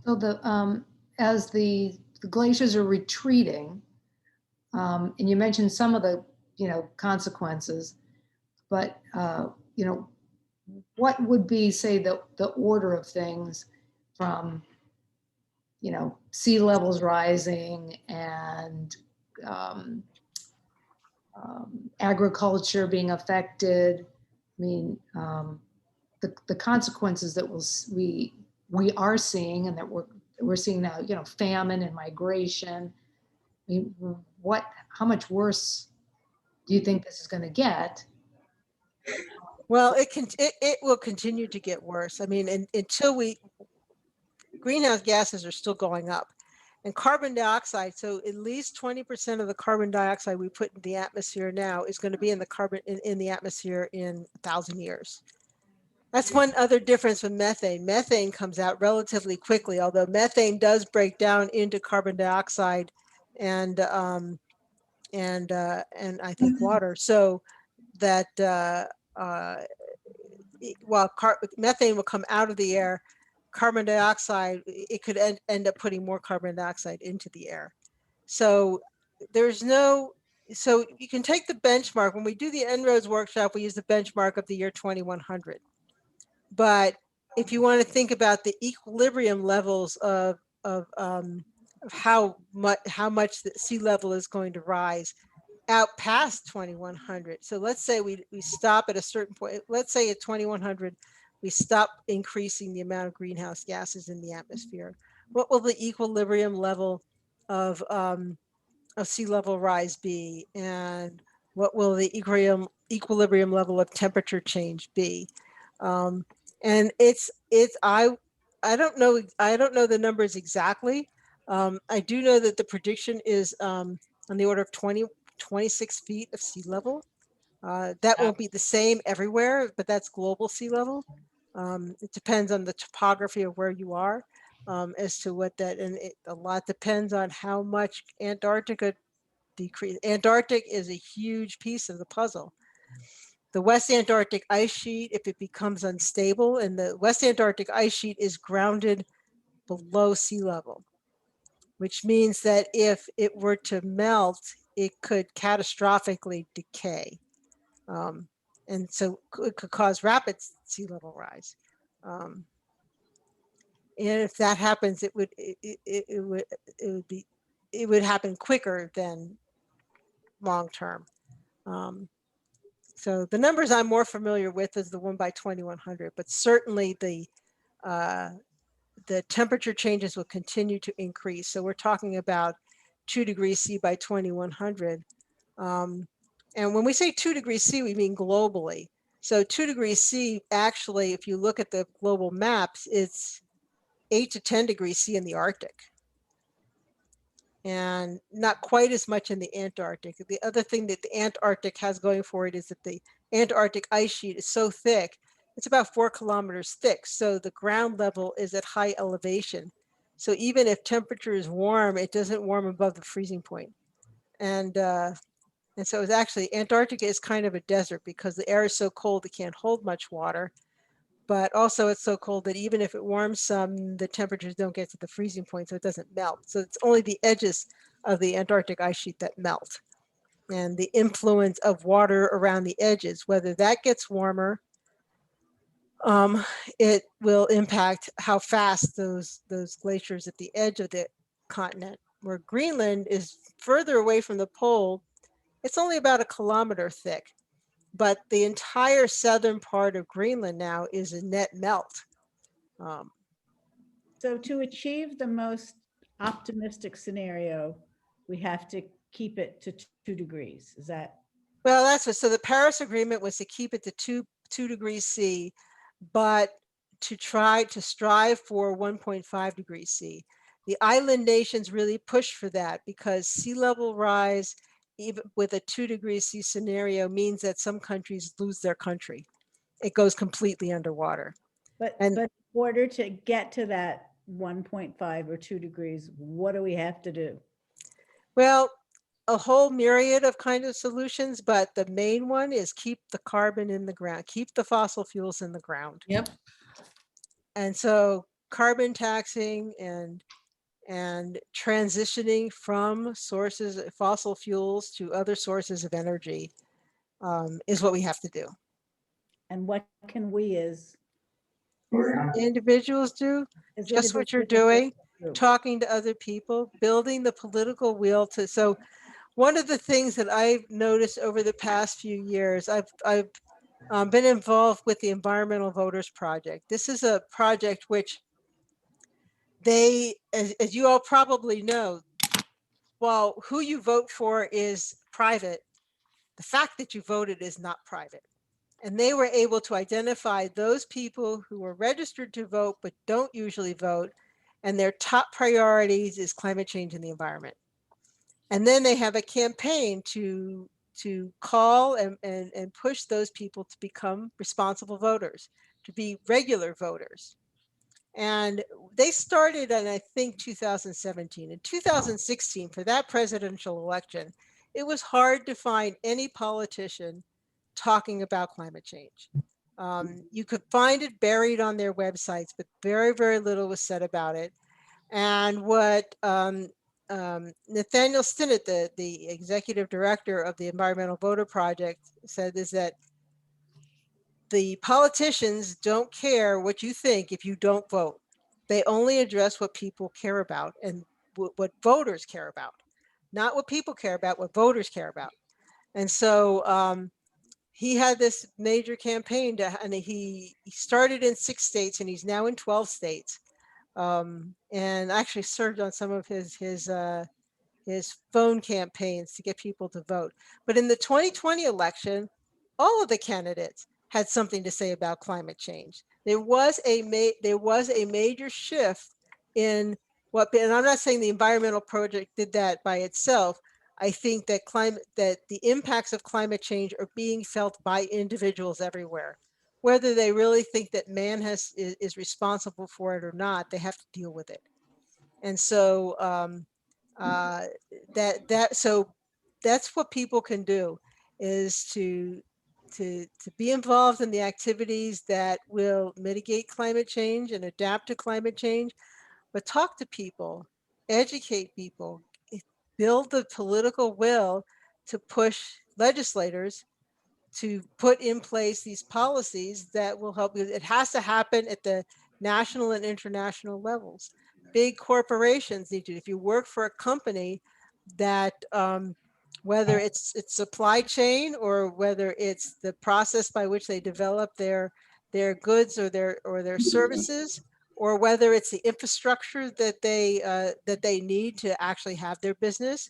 So as the glaciers are retreating, and you mentioned some of the, consequences, but, what would be, say, the order of things from, sea levels rising and agriculture being affected? I mean, the consequences that we are seeing and that we're seeing now, famine and migration. I mean, how much worse do you think this is going to get? Well, it will continue to get worse. I mean, until greenhouse gases are still going up, and carbon dioxide. So at least 20% of the carbon dioxide we put in the atmosphere now is going to be in the atmosphere in 1,000 years. That's one other difference with methane. Methane comes out relatively quickly, although methane does break down into carbon dioxide and I think water. So that while methane will come out of the air, carbon dioxide, it could end up putting more carbon dioxide into the air. So so you can take the benchmark. When we do the En-ROADS workshop, we use the benchmark of the year 2100. But if you want to think about the equilibrium levels of how much the sea level is going to rise out past 2100. So let's say we stop at a certain point. Let's say at 2100, we stop increasing the amount of greenhouse gases in the atmosphere. What will the equilibrium level of sea level rise be? And what will the equilibrium level of temperature change be? And I don't know the numbers exactly. I do know that the prediction is on the order of 26 feet of sea level. That won't be the same everywhere, but that's global sea level. It depends on the topography of where you are as to what that, and a lot depends on how much Antarctica decrease. Antarctic is a huge piece of the puzzle. The West Antarctic ice sheet, if it becomes unstable, and the West Antarctic ice sheet is grounded below sea level, which means that if it were to melt, it could catastrophically decay. And so it could cause rapid sea level rise. And if that happens, it would happen quicker than long term. So the numbers I'm more familiar with is the one by 2100, but certainly the temperature changes will continue to increase. So we're talking about 2 degrees C by 2100. And when we say 2 degrees C, we mean globally. So 2 degrees C, actually, if you look at the global maps, it's 8 to 10 degrees C in the Arctic. And not quite as much in the Antarctic. The other thing that the Antarctic has going for it is that the Antarctic ice sheet is so thick, it's about 4 kilometers thick. So the ground level is at high elevation. So even if temperature is warm, it doesn't warm above the freezing point. And so it's actually, Antarctica is kind of a desert because the air is so cold it can't hold much water. But also it's so cold that even if it warms some, the temperatures don't get to the freezing point, so it doesn't melt. So it's only the edges of the Antarctic ice sheet that melt. And the influence of water around the edges, whether that gets warmer, it will impact how fast those glaciers at the edge of the continent. Where Greenland is further away from the pole, it's only about 1 kilometer thick. But the entire southern part of Greenland now is a net melt. So to achieve the most optimistic scenario, we have to keep it to 2 degrees. Is that? Well, that's what, so the Paris Agreement was to keep it to 2 degrees C, but to try to strive for 1.5 degrees C. The island nations really pushed for that because sea level rise, even with a 2 degrees C scenario, means that some countries lose their country. It goes completely underwater. But And- in order to get to that 1.5 or 2 degrees, what do we have to do? Well, a whole myriad of kind of solutions, but the main one is keep the carbon in the ground, keep the fossil fuels in the ground. Yep. And so carbon taxing and transitioning from sources of fossil fuels to other sources of energy is what we have to do. And what can we as Individuals do just what you're doing, talking to other people, building the political will to, so one of the things that I've noticed over the past few years, I've been involved with the Environmental Voters Project. This is a project which they, as you all probably know, while who you vote for is private, the fact that you voted is not private. And they were able to identify those people who are registered to vote but don't usually vote, and their top priorities is climate change and the environment. And then they have a campaign to call and push those people to become responsible voters, to be regular voters. And they started in, I think, 2017. In 2016, for that presidential election, it was hard to find any politician talking about climate change. You could find it buried on their websites, but very, very little was said about it. And what Nathaniel Stinnett, the executive director of the Environmental Voter Project, said is that the politicians don't care what you think if you don't vote. They only address what people care about and what voters care about, not what people care about, what voters care about. And so he had this major campaign and he started in 6 states and he's now in 12 states. And actually served on some of his phone campaigns to get people to vote. But in the 2020 election, all of the candidates had something to say about climate change. There was a major shift in what, and I'm not saying the Environmental Project did that by itself. I think that the impacts of climate change are being felt by individuals everywhere. Whether they really think that man is responsible for it or not, they have to deal with it. And so so that's what people can do, is to be involved in the activities that will mitigate climate change and adapt to climate change, but talk to people, educate people, build the political will to push legislators to put in place these policies that will help. It has to happen at the national and international levels. Big corporations need to, if you work for a company that whether it's supply chain or whether it's the process by which they develop their goods or their services, or whether it's the infrastructure that they need to actually have their business,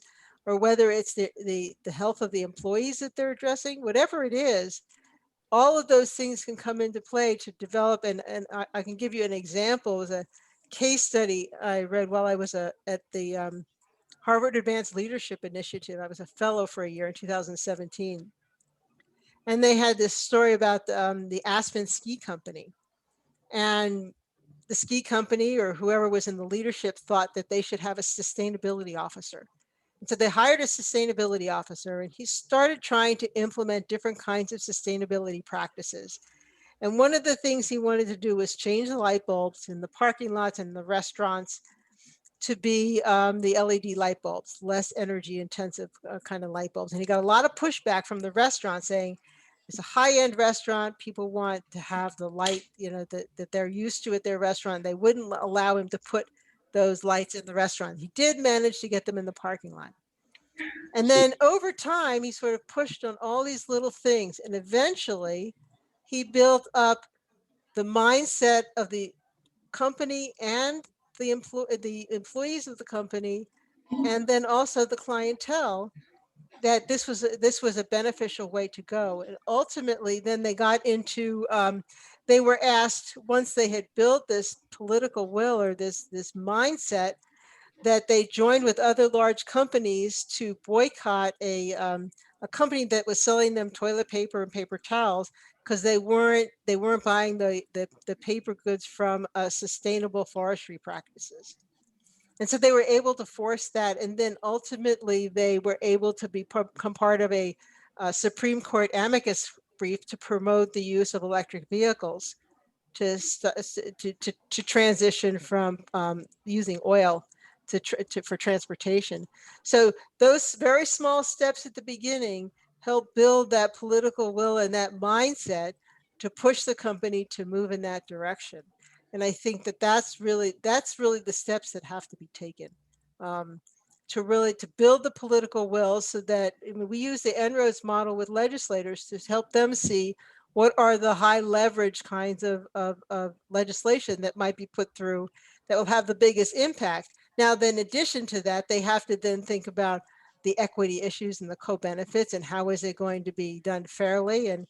or whether it's the health of the employees that they're addressing, whatever it is, all of those things can come into play to develop. And I can give you an example. It was a case study I read while I was at the Harvard Advanced Leadership Initiative. I was a fellow for a year in 2017. And they had this story about the Aspen Ski Company. And the ski company or whoever was in the leadership thought that they should have a sustainability officer. And so they hired a sustainability officer, and he started trying to implement different kinds of sustainability practices. And one of the things he wanted to do was change the light bulbs in the parking lots and the restaurants to be the LED light bulbs, less energy intensive kind of light bulbs. And he got a lot of pushback from the restaurant saying, it's a high-end restaurant. People want to have the light, you know, that they're used to at their restaurant. They wouldn't allow him to put those lights in the restaurant. He did manage to get them in the parking lot. And then over time, he sort of pushed on all these little things. And eventually he built up the mindset of the company and the employees of the company, and then also the clientele, that this was a beneficial way to go. And ultimately, then they got into, they were asked, once they had built this political will or this mindset, that they joined with other large companies to boycott a company that was selling them toilet paper and paper towels, because they weren't buying the paper goods from sustainable forestry practices. And so they were able to force that. And then ultimately they were able to become part of a Supreme Court amicus brief to promote the use of electric vehicles to transition from using oil for transportation. So those very small steps at the beginning help build that political will and that mindset to push the company to move in that direction. And I think that that's really the steps that have to be taken to build the political will, so that, I mean, we use the En-ROADS model with legislators to help them see what are the high leverage kinds of legislation that might be put through that will have the biggest impact. Now, then in addition to that, they have to then think about the equity issues and the co-benefits, and how is it going to be done fairly and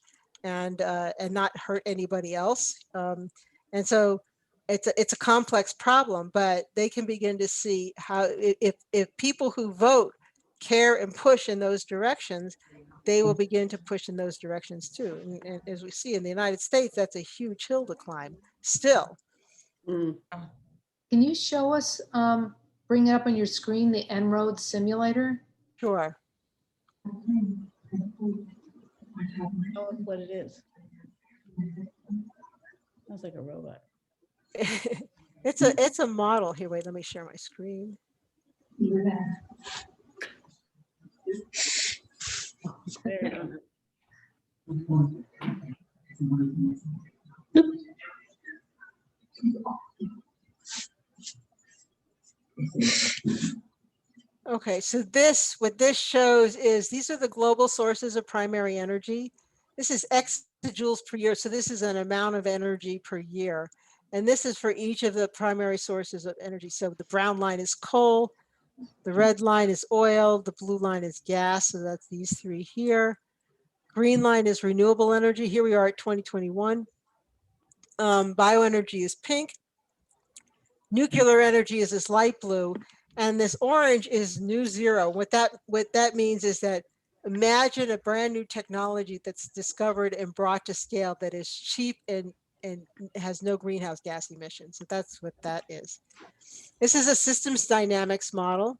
not hurt anybody else. And so it's a complex problem, but they can begin to see how if people who vote care and push in those directions, they will begin to push in those directions too. And as we see in the United States, that's a huge hill to climb still. Mm. Can you show us, bring it up on your screen, the En-ROADS simulator? Sure. Show us what it is. Sounds like a robot. It's a model. Here, wait, let me share my screen. There. Okay, so what this shows is these are the global sources of primary energy. This is exajoules per year. So this is an amount of energy per year. And this is for each of the primary sources of energy. So the brown line is coal, the red line is oil, the blue line is gas. So that's these three here. Green line is renewable energy. Here we are at 2021. Bioenergy is pink. Nuclear energy is this light blue. And this orange is new zero. What that means is that, imagine a brand new technology that's discovered and brought to scale that is cheap and has no greenhouse gas emissions. So that's what that is. This is a systems dynamics model.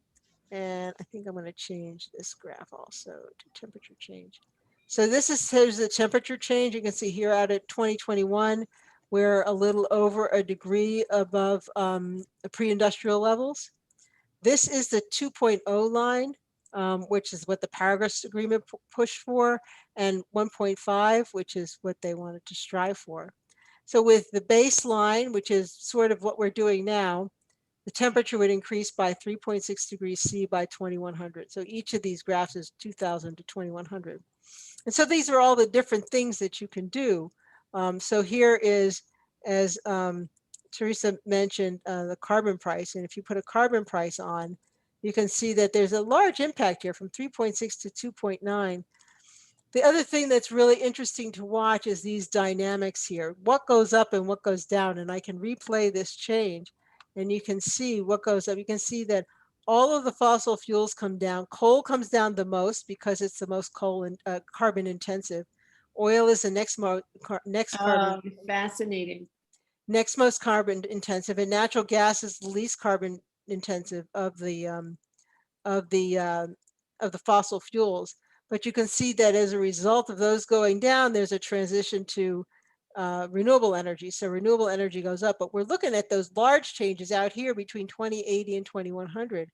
And I think I'm going to change this graph also to temperature change. So this shows the temperature change. You can see here out at 2021, we're a little over a degree above the pre-industrial levels. This is the 2.0 line, which is what the Paris Agreement pushed for, and 1.5, which is what they wanted to strive for. So with the baseline, which is sort of what we're doing now, the temperature would increase by 3.6 degrees C by 2100. So each of these graphs is 2000 to 2100. And so these are all the different things that you can do. So here is, as Teresa mentioned, the carbon price. And if you put a carbon price on, you can see that there's a large impact here from 3.6 to 2.9. The other thing that's really interesting to watch is these dynamics here. What goes up and what goes down? And I can replay this change and you can see what goes up. You can see that all of the fossil fuels come down. Coal comes down the most because it's the most carbon intensive. Oil is the next carbon. Fascinating. next most carbon intensive, and natural gas is the least carbon intensive of the fossil fuels. But you can see that as a result of those going down, there's a transition to renewable energy. So renewable energy goes up, but we're looking at those large changes out here between 2080 and 2100.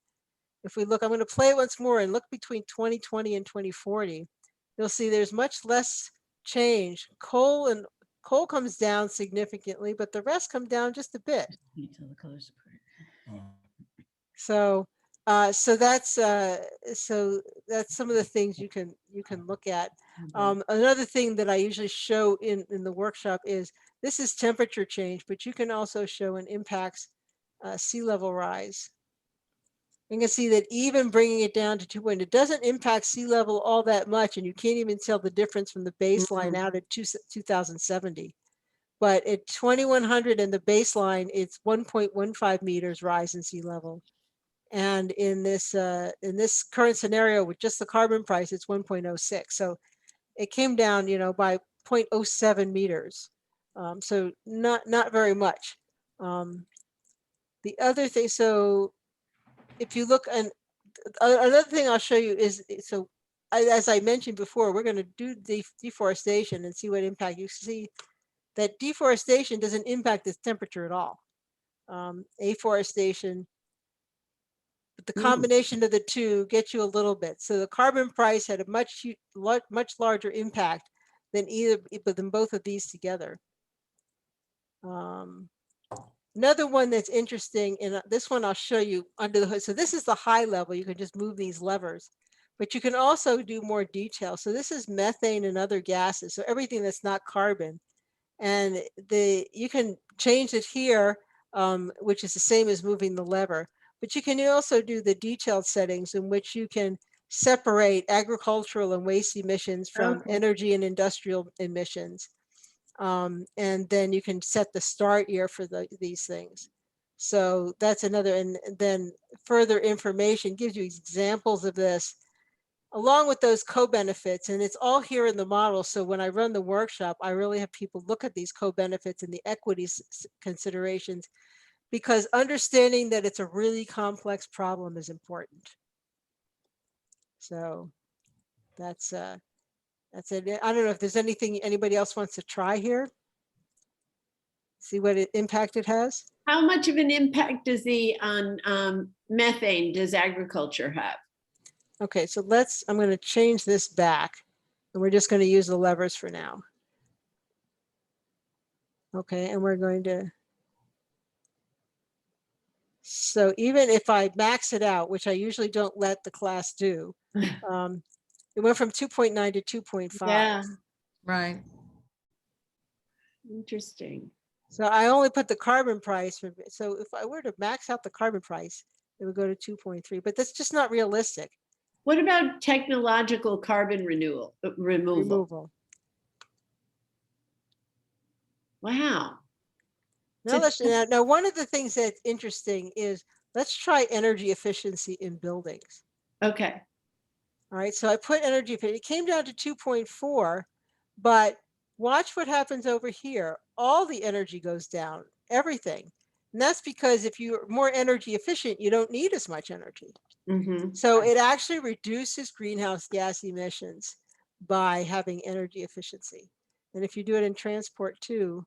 If we look, I'm going to play it once more and look between 2020 and 2040. You'll see there's much less change. Coal comes down significantly, but the rest come down just a bit. So that's some of the things you can look at. Another thing that I usually show in the workshop is this is temperature change, but you can also show an impacts sea level rise. You can see that even bringing it down to 2 it doesn't impact sea level all that much, and you can't even tell the difference from the baseline out at 2070. But at 2100 and the baseline, it's 1.15 meters rise in sea level. And in this current scenario with just the carbon price, it's 1.06. So it came down, by 0.07 meters. So not very much. The other thing, so if you look, and another thing I'll show you is, so as I mentioned before, we're going to do deforestation and see what impact. You see that deforestation doesn't impact the temperature at all. Afforestation, but the combination of the two gets you a little bit. So the carbon price had a much larger impact than both of these together. Another one that's interesting, and this one I'll show you under the hood. So this is the high level. You can just move these levers, but you can also do more detail. So this is methane and other gases. So everything that's not carbon, and you can change it here, which is the same as moving the lever. But you can also do the detailed settings in which you can separate agricultural and waste emissions from energy and industrial emissions. And then you can set the start year for these things. So that's another, and then further information gives you examples of this along with those co-benefits, and it's all here in the model. So when I run the workshop, I really have people look at these co-benefits and the equity considerations, because understanding that it's a really complex problem is important. So that's it. I don't know if there's anything anybody else wants to try here. See what impact it has. How much of an impact does methane does agriculture have? Okay, so I'm going to change this back, and we're just going to use the levers for now. Okay, and we're going to, so even if I max it out, which I usually don't let the class do, it went from 2.9 to 2.5. Yeah. Right. Interesting. So I only put the carbon price for, so if I were to max out the carbon price, it would go to 2.3, but that's just not realistic. What about technological carbon removal? Wow. Now, one of the things that's interesting is, let's try energy efficiency in buildings. Okay. All right, so I put energy efficiency, it came down to 2.4, but watch what happens over here. All the energy goes down, everything. And that's because if you're more energy efficient, you don't need as much energy. Mm-hmm. So it actually reduces greenhouse gas emissions by having energy efficiency. And if you do it in transport too.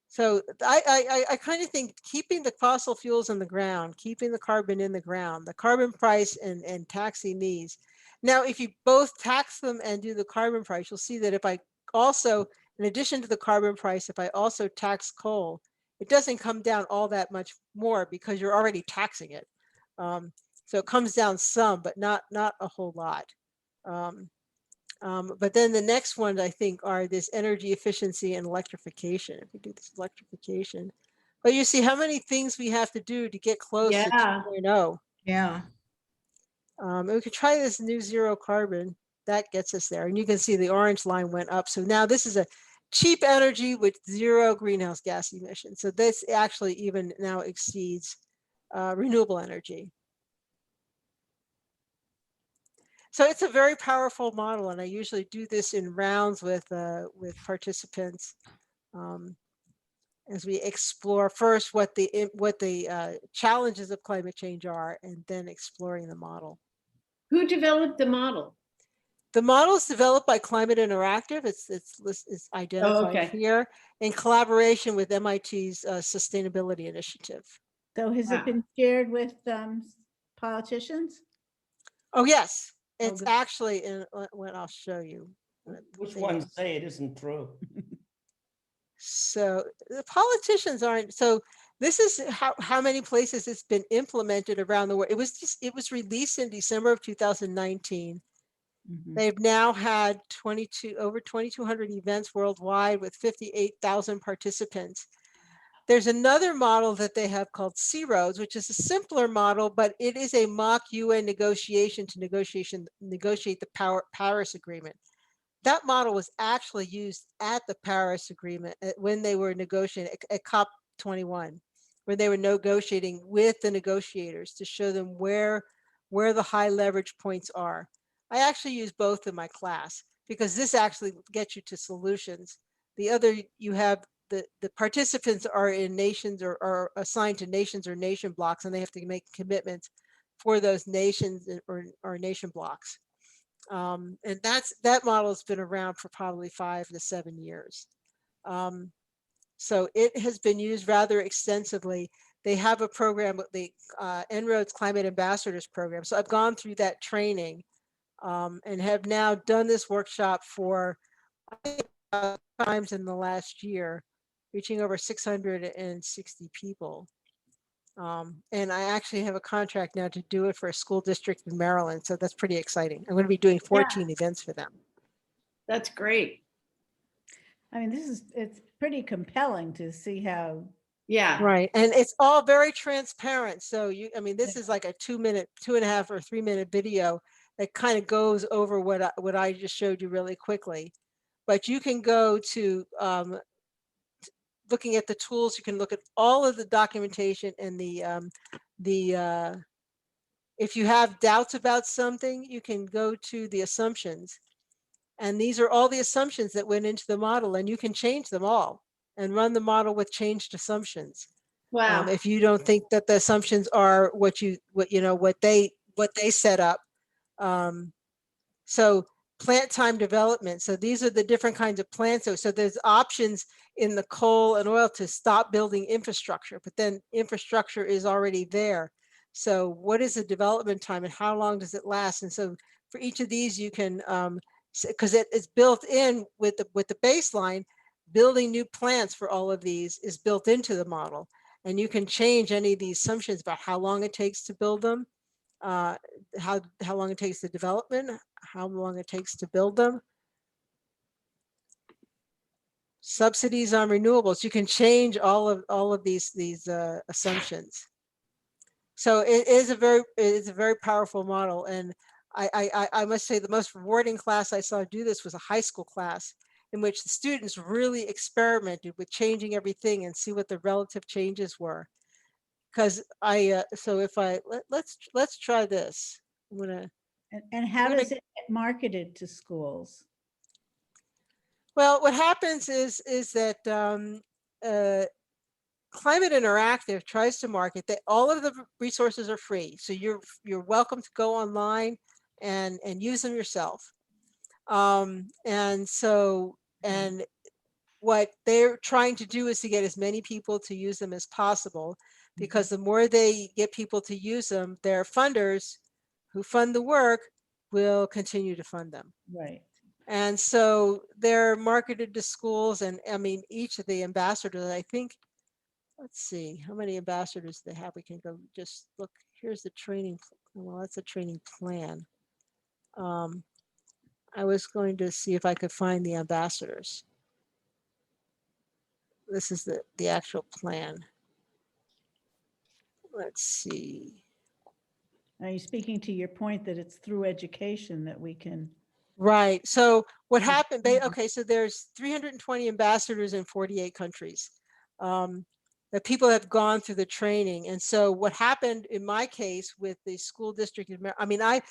So I kind of think keeping the fossil fuels in the ground, keeping the carbon in the ground, the carbon price and taxing these. Now, if you both tax them and do the carbon price, you'll see that if I also, in addition to the carbon price, if I also tax coal, it doesn't come down all that much more because you're already taxing it. So it comes down some, but not a whole lot. But then the next one, I think, are this energy efficiency and electrification. If we do this electrification, but you see how many things we have to do to get close to 2.0. Yeah. We could try this new zero carbon. That gets us there. And you can see the orange line went up. So now this is a cheap energy with zero greenhouse gas emissions. So this actually even now exceeds renewable energy. So it's a very powerful model, and I usually do this in rounds with participants. as we explore first what the challenges of climate change are, and then exploring the model. Who developed the model? The model is developed by Climate Interactive. It's identified okay. here in collaboration with MIT's Sustainability Initiative. So has Wow. it been shared with politicians? Oh, yes. Oh, It's good. actually in what I'll show you. Which ones say it isn't true? So the politicians aren't. So this is how many places it's been implemented around the world. It was released in December of 2019. Mhm. They've now had over 2,200 events worldwide with 58,000 participants. There's another model that they have called C-Roads, which is a simpler model, but it is a mock UN negotiation to negotiate the Paris Agreement. That model was actually used at the Paris Agreement when they were negotiating at COP21, when they were negotiating with the negotiators to show them where the high leverage points are. I actually use both in my class because this actually gets you to solutions. The other, you have the participants are in nations or are assigned to nations or nation blocks, and they have to make commitments for those nations or nation blocks. And that model has been around for probably 5 to 7 years. So it has been used rather extensively. They have a program, the En-ROADS Climate Ambassadors Program. So I've gone through that training and have now done this workshop for times in the last year, reaching over 660 people. And I actually have a contract now to do it for a school district in Maryland. So that's pretty exciting. I'm going to be doing 14 events for them. That's great. I mean, it's pretty compelling to see how. Yeah. Right. And it's all very transparent. So this is like a 2-minute, 2.5 or 3-minute video that kind of goes over what I just showed you really quickly. But you can go to looking at the tools. You can look at all of the documentation and if you have doubts about something, you can go to the assumptions. And these are all the assumptions that went into the model, and you can change them all and run the model with changed assumptions. Wow. If you don't think that the assumptions are what they set up. So plant time development. So these are the different kinds of plants. So there's options in the coal and oil to stop building infrastructure, but then infrastructure is already there. So what is the development time and how long does it last? And so for each of these, you can, because it's built in with the baseline, building new plants for all of these is built into the model. And you can change any of these assumptions about how long it takes to build them, how long it takes to development, how long it takes to build them. Subsidies on renewables, you can change all of these assumptions. So it is a very powerful model. And I must say the most rewarding class I saw do this was a high school class in which the students really experimented with changing everything and see what the relative changes were. Because so if let's try this. I'm gonna. And how does it get marketed to schools? Well, what happens is that Climate Interactive tries to market that all of the resources are free, so you're welcome to go online and use them yourself. And what they're trying to do is to get as many people to use them as possible, because the more they get people to use them, their funders who fund the work will continue to fund them. Right. And so they're marketed to schools, and I mean, each of the ambassadors, I think, let's see how many ambassadors they have. We can go just look. Here's the training. Well, that's a training plan. I was going to see if I could find the ambassadors. This is the actual plan. Let's see. Are you speaking to your point that it's through education that we can? Right. So what happened? Okay, so there's 320 ambassadors in 48 countries. That people have gone through the training. And so what happened in my case with the school district, I mean, I've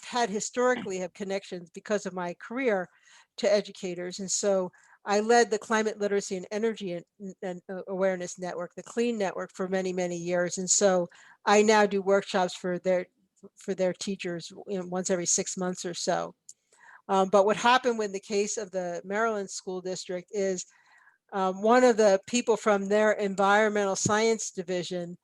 had historically have connections because of my career to educators. And so I led the Climate Literacy and Energy and Awareness Network, the CLEAN Network, for many, many years. And so I now do workshops for their teachers, once every 6 months or so. But what happened with the case of the Maryland School District is one of the people from their environmental science division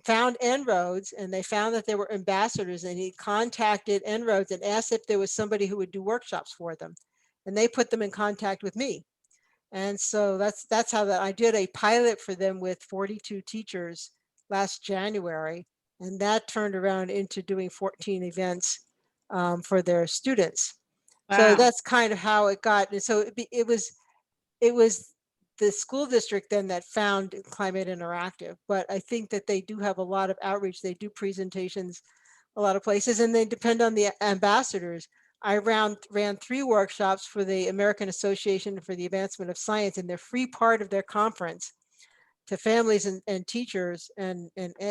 found En-ROADS, and they found that there were ambassadors, and he contacted En-ROADS and asked if there was somebody who would do workshops for them. And they put them in contact with me. And so that's how I did a pilot for them with 42 teachers last January. And that turned around into doing 14 events for their students. So Wow. that's kind of how it got. And so it was the school district then that found Climate Interactive. But I think that they do have a lot of outreach. They do presentations a lot of places, and they depend on the ambassadors. I ran 3 workshops for the American Association for the Advancement of Science, and they're free part of their conference to families and teachers and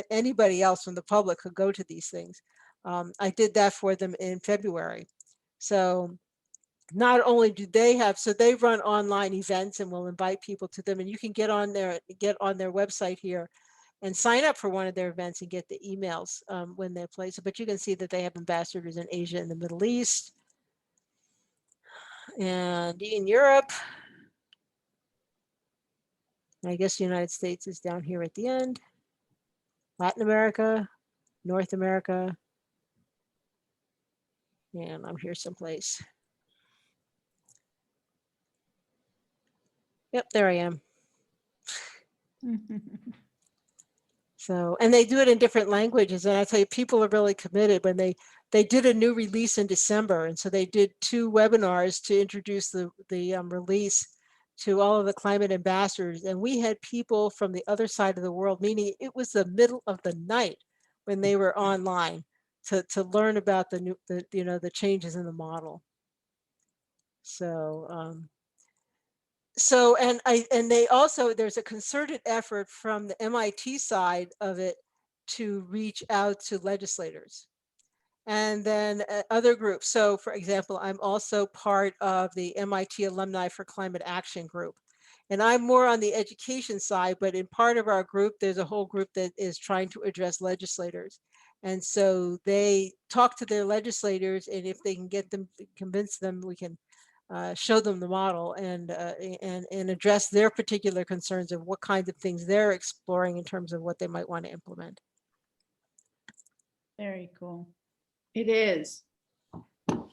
anybody else from the public who go to these things. I did that for them in February. So not only do they have, so they run online events and will invite people to them, and you can get on their website here and sign up for one of their events and get the emails when they're placed. But you can see that they have ambassadors in Asia and the Middle East and in Europe. I guess the United States is down here at the end. Latin America, North America, and I'm here someplace. Yep, there I am. So, and they do it in different languages. And I tell you, people are really committed. When they did a new release in December. And so they did 2 webinars to introduce the release to all of the climate ambassadors. And we had people from the other side of the world, meaning it was the middle of the night when they were online to learn about the changes in the model. So, and they also, there's a concerted effort from the MIT side of it to reach out to legislators and then other groups. So for example, I'm also part of the MIT Alumni for Climate Action group. And I'm more on the education side, but in part of our group, there's a whole group that is trying to address legislators. And so they talk to their legislators, and if they can get them, convince them, we can show them the model and address their particular concerns of what kinds of things they're exploring in terms of what they might want to implement. Very cool. It is. So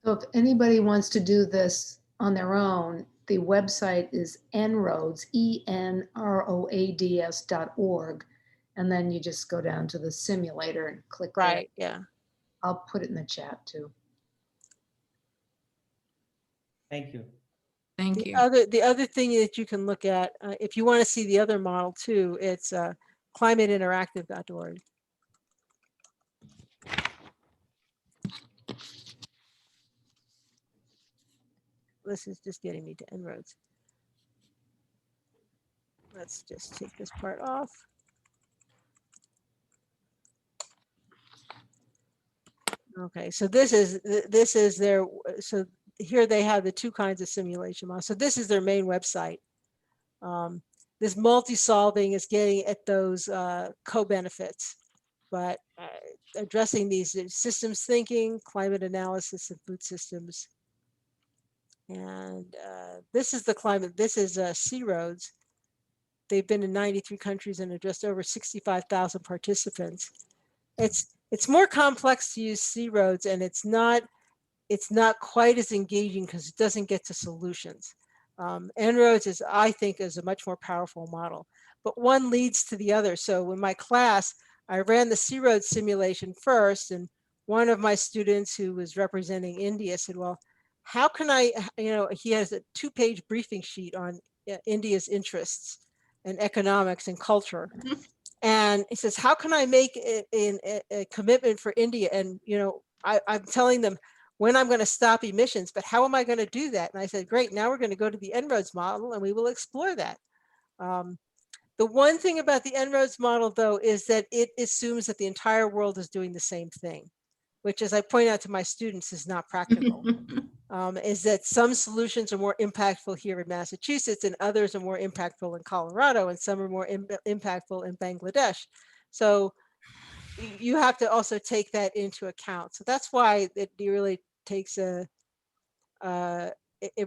if anybody wants to do this on their own, the website is enroads, ENROADS.org. And then you just go down to the simulator and click there. Right, yeah. I'll put it in the chat too. Thank you. Thank you. The other thing that you can look at, if you want to see the other model too, it's climateinteractive.org. This is just getting me to En-ROADS. Let's just take this part off. Okay, so this is their, so here they have the 2 kinds of simulation models. So this is their main website. This multi-solving is getting at those co-benefits, but addressing these systems thinking, climate analysis, and food systems. And this is the climate, this is C-ROADS. They've been in 93 countries and addressed over 65,000 participants. It's more complex to use C-ROADS, and it's not quite as engaging because it doesn't get to solutions. En-ROADS is, I think, is a much more powerful model, but one leads to the other. So in my class, I ran the C-ROADS simulation first, and one of my students who was representing India said, well, how can I, he has a 2-page briefing sheet on India's interests and economics and culture. And he says, how can I make a commitment for India? And, I'm telling them when I'm going to stop emissions, but how am I going to do that? And I said, great, now we're going to go to the En-ROADS model and we will explore that. The one thing about the En-ROADS model, though, is that it assumes that the entire world is doing the same thing. which, as I point out to my students, is not practical. Is that some solutions are more impactful here in Massachusetts and others are more impactful in Colorado and some are more impactful in Bangladesh. So you have to also take that into account. So that's why it really takes it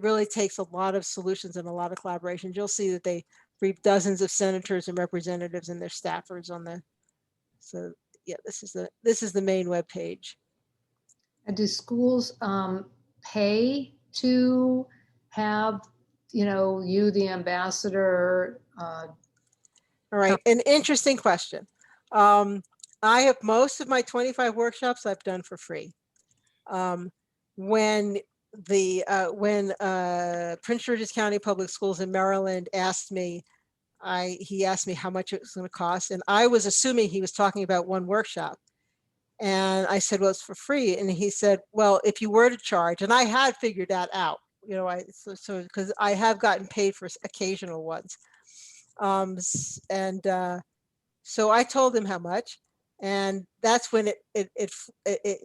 really takes a lot of solutions and a lot of collaborations. You'll see that they brief dozens of senators and representatives and their staffers on the, so yeah, this is the main web page. And do schools pay to have, you, the ambassador? All right, an interesting question. I have most of my 25 workshops I've done for free. When Prince George's County Public Schools in Maryland asked me, he asked me how much it was going to cost, and I was assuming he was talking about one workshop. And I said, well, it's for free. And he said, well, if you were to charge, and I had figured that out, so because I have gotten paid for occasional ones. So I told him how much, and that's when it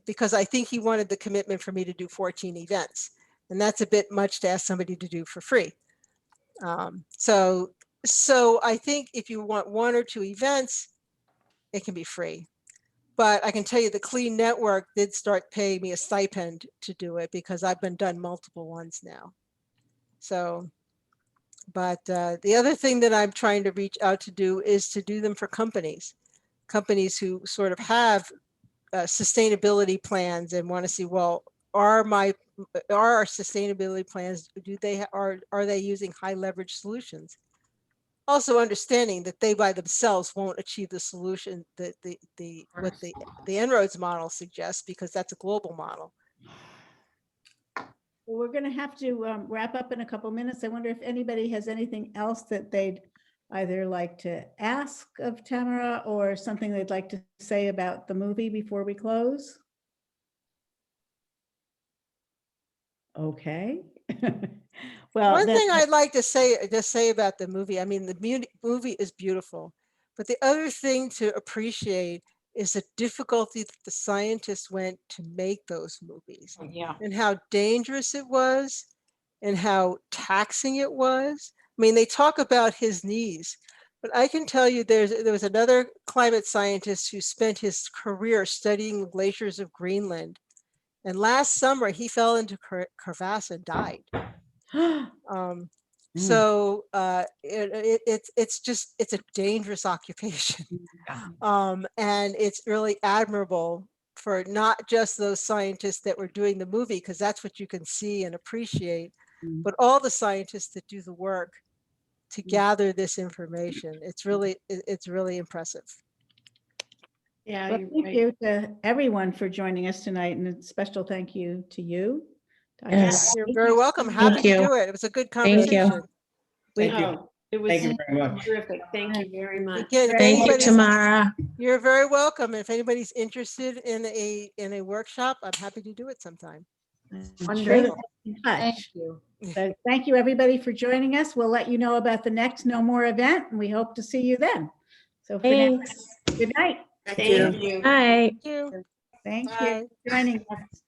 because I think he wanted the commitment for me to do 14 events, and that's a bit much to ask somebody to do for free. So I think if you want 1 or 2 events, it can be free. But I can tell you the Clean Network did start paying me a stipend to do it because I've been done multiple ones now. So, but the other thing that I'm trying to reach out to do is to do them for companies who sort of have sustainability plans and want to see, well, are our sustainability plans, are they using high leverage solutions? Also understanding that they by themselves won't achieve the solution that what the En-ROADS model suggests, because that's a global model. Well, we're going to have to wrap up in a couple minutes. I wonder if anybody has anything else that they'd either like to ask of Tamara or something they'd like to say about the movie before we close. Okay. Well, one thing I'd like to say about the movie, I mean, the movie is beautiful, but the other thing to appreciate is the difficulty that the scientists went to make those movies, and how dangerous it was and how taxing it was. I mean, they talk about his knees, but I can tell you there was another climate scientist who spent his career studying the glaciers of Greenland. And last summer he fell into crevasse and died. So it's a dangerous occupation. And it's really admirable for not just those scientists that were doing the movie, because that's what you can see and appreciate, but all the scientists that do the work to gather this information. It's really impressive. Yeah, well, you're thank right. you to everyone for joining us tonight, and a special thank you to you. Dr. Yes. You're very welcome. Happy to do it. It was a good Thank you. conversation. Thank you. Oh, it was Thank you very much. terrific. Thank you very much. Again, if Thank you, anybody's, Tamara. you're very welcome. If anybody's interested in a workshop, I'm happy to do it sometime. I'm sure that we'll be in Thank touch. you. So thank you, everybody, for joining us. We'll let you know about the next Know More event, and we hope to see you then. So for now, Thanks. good night. Thank you. Bye. Thank you. Thank Bye. you for joining us.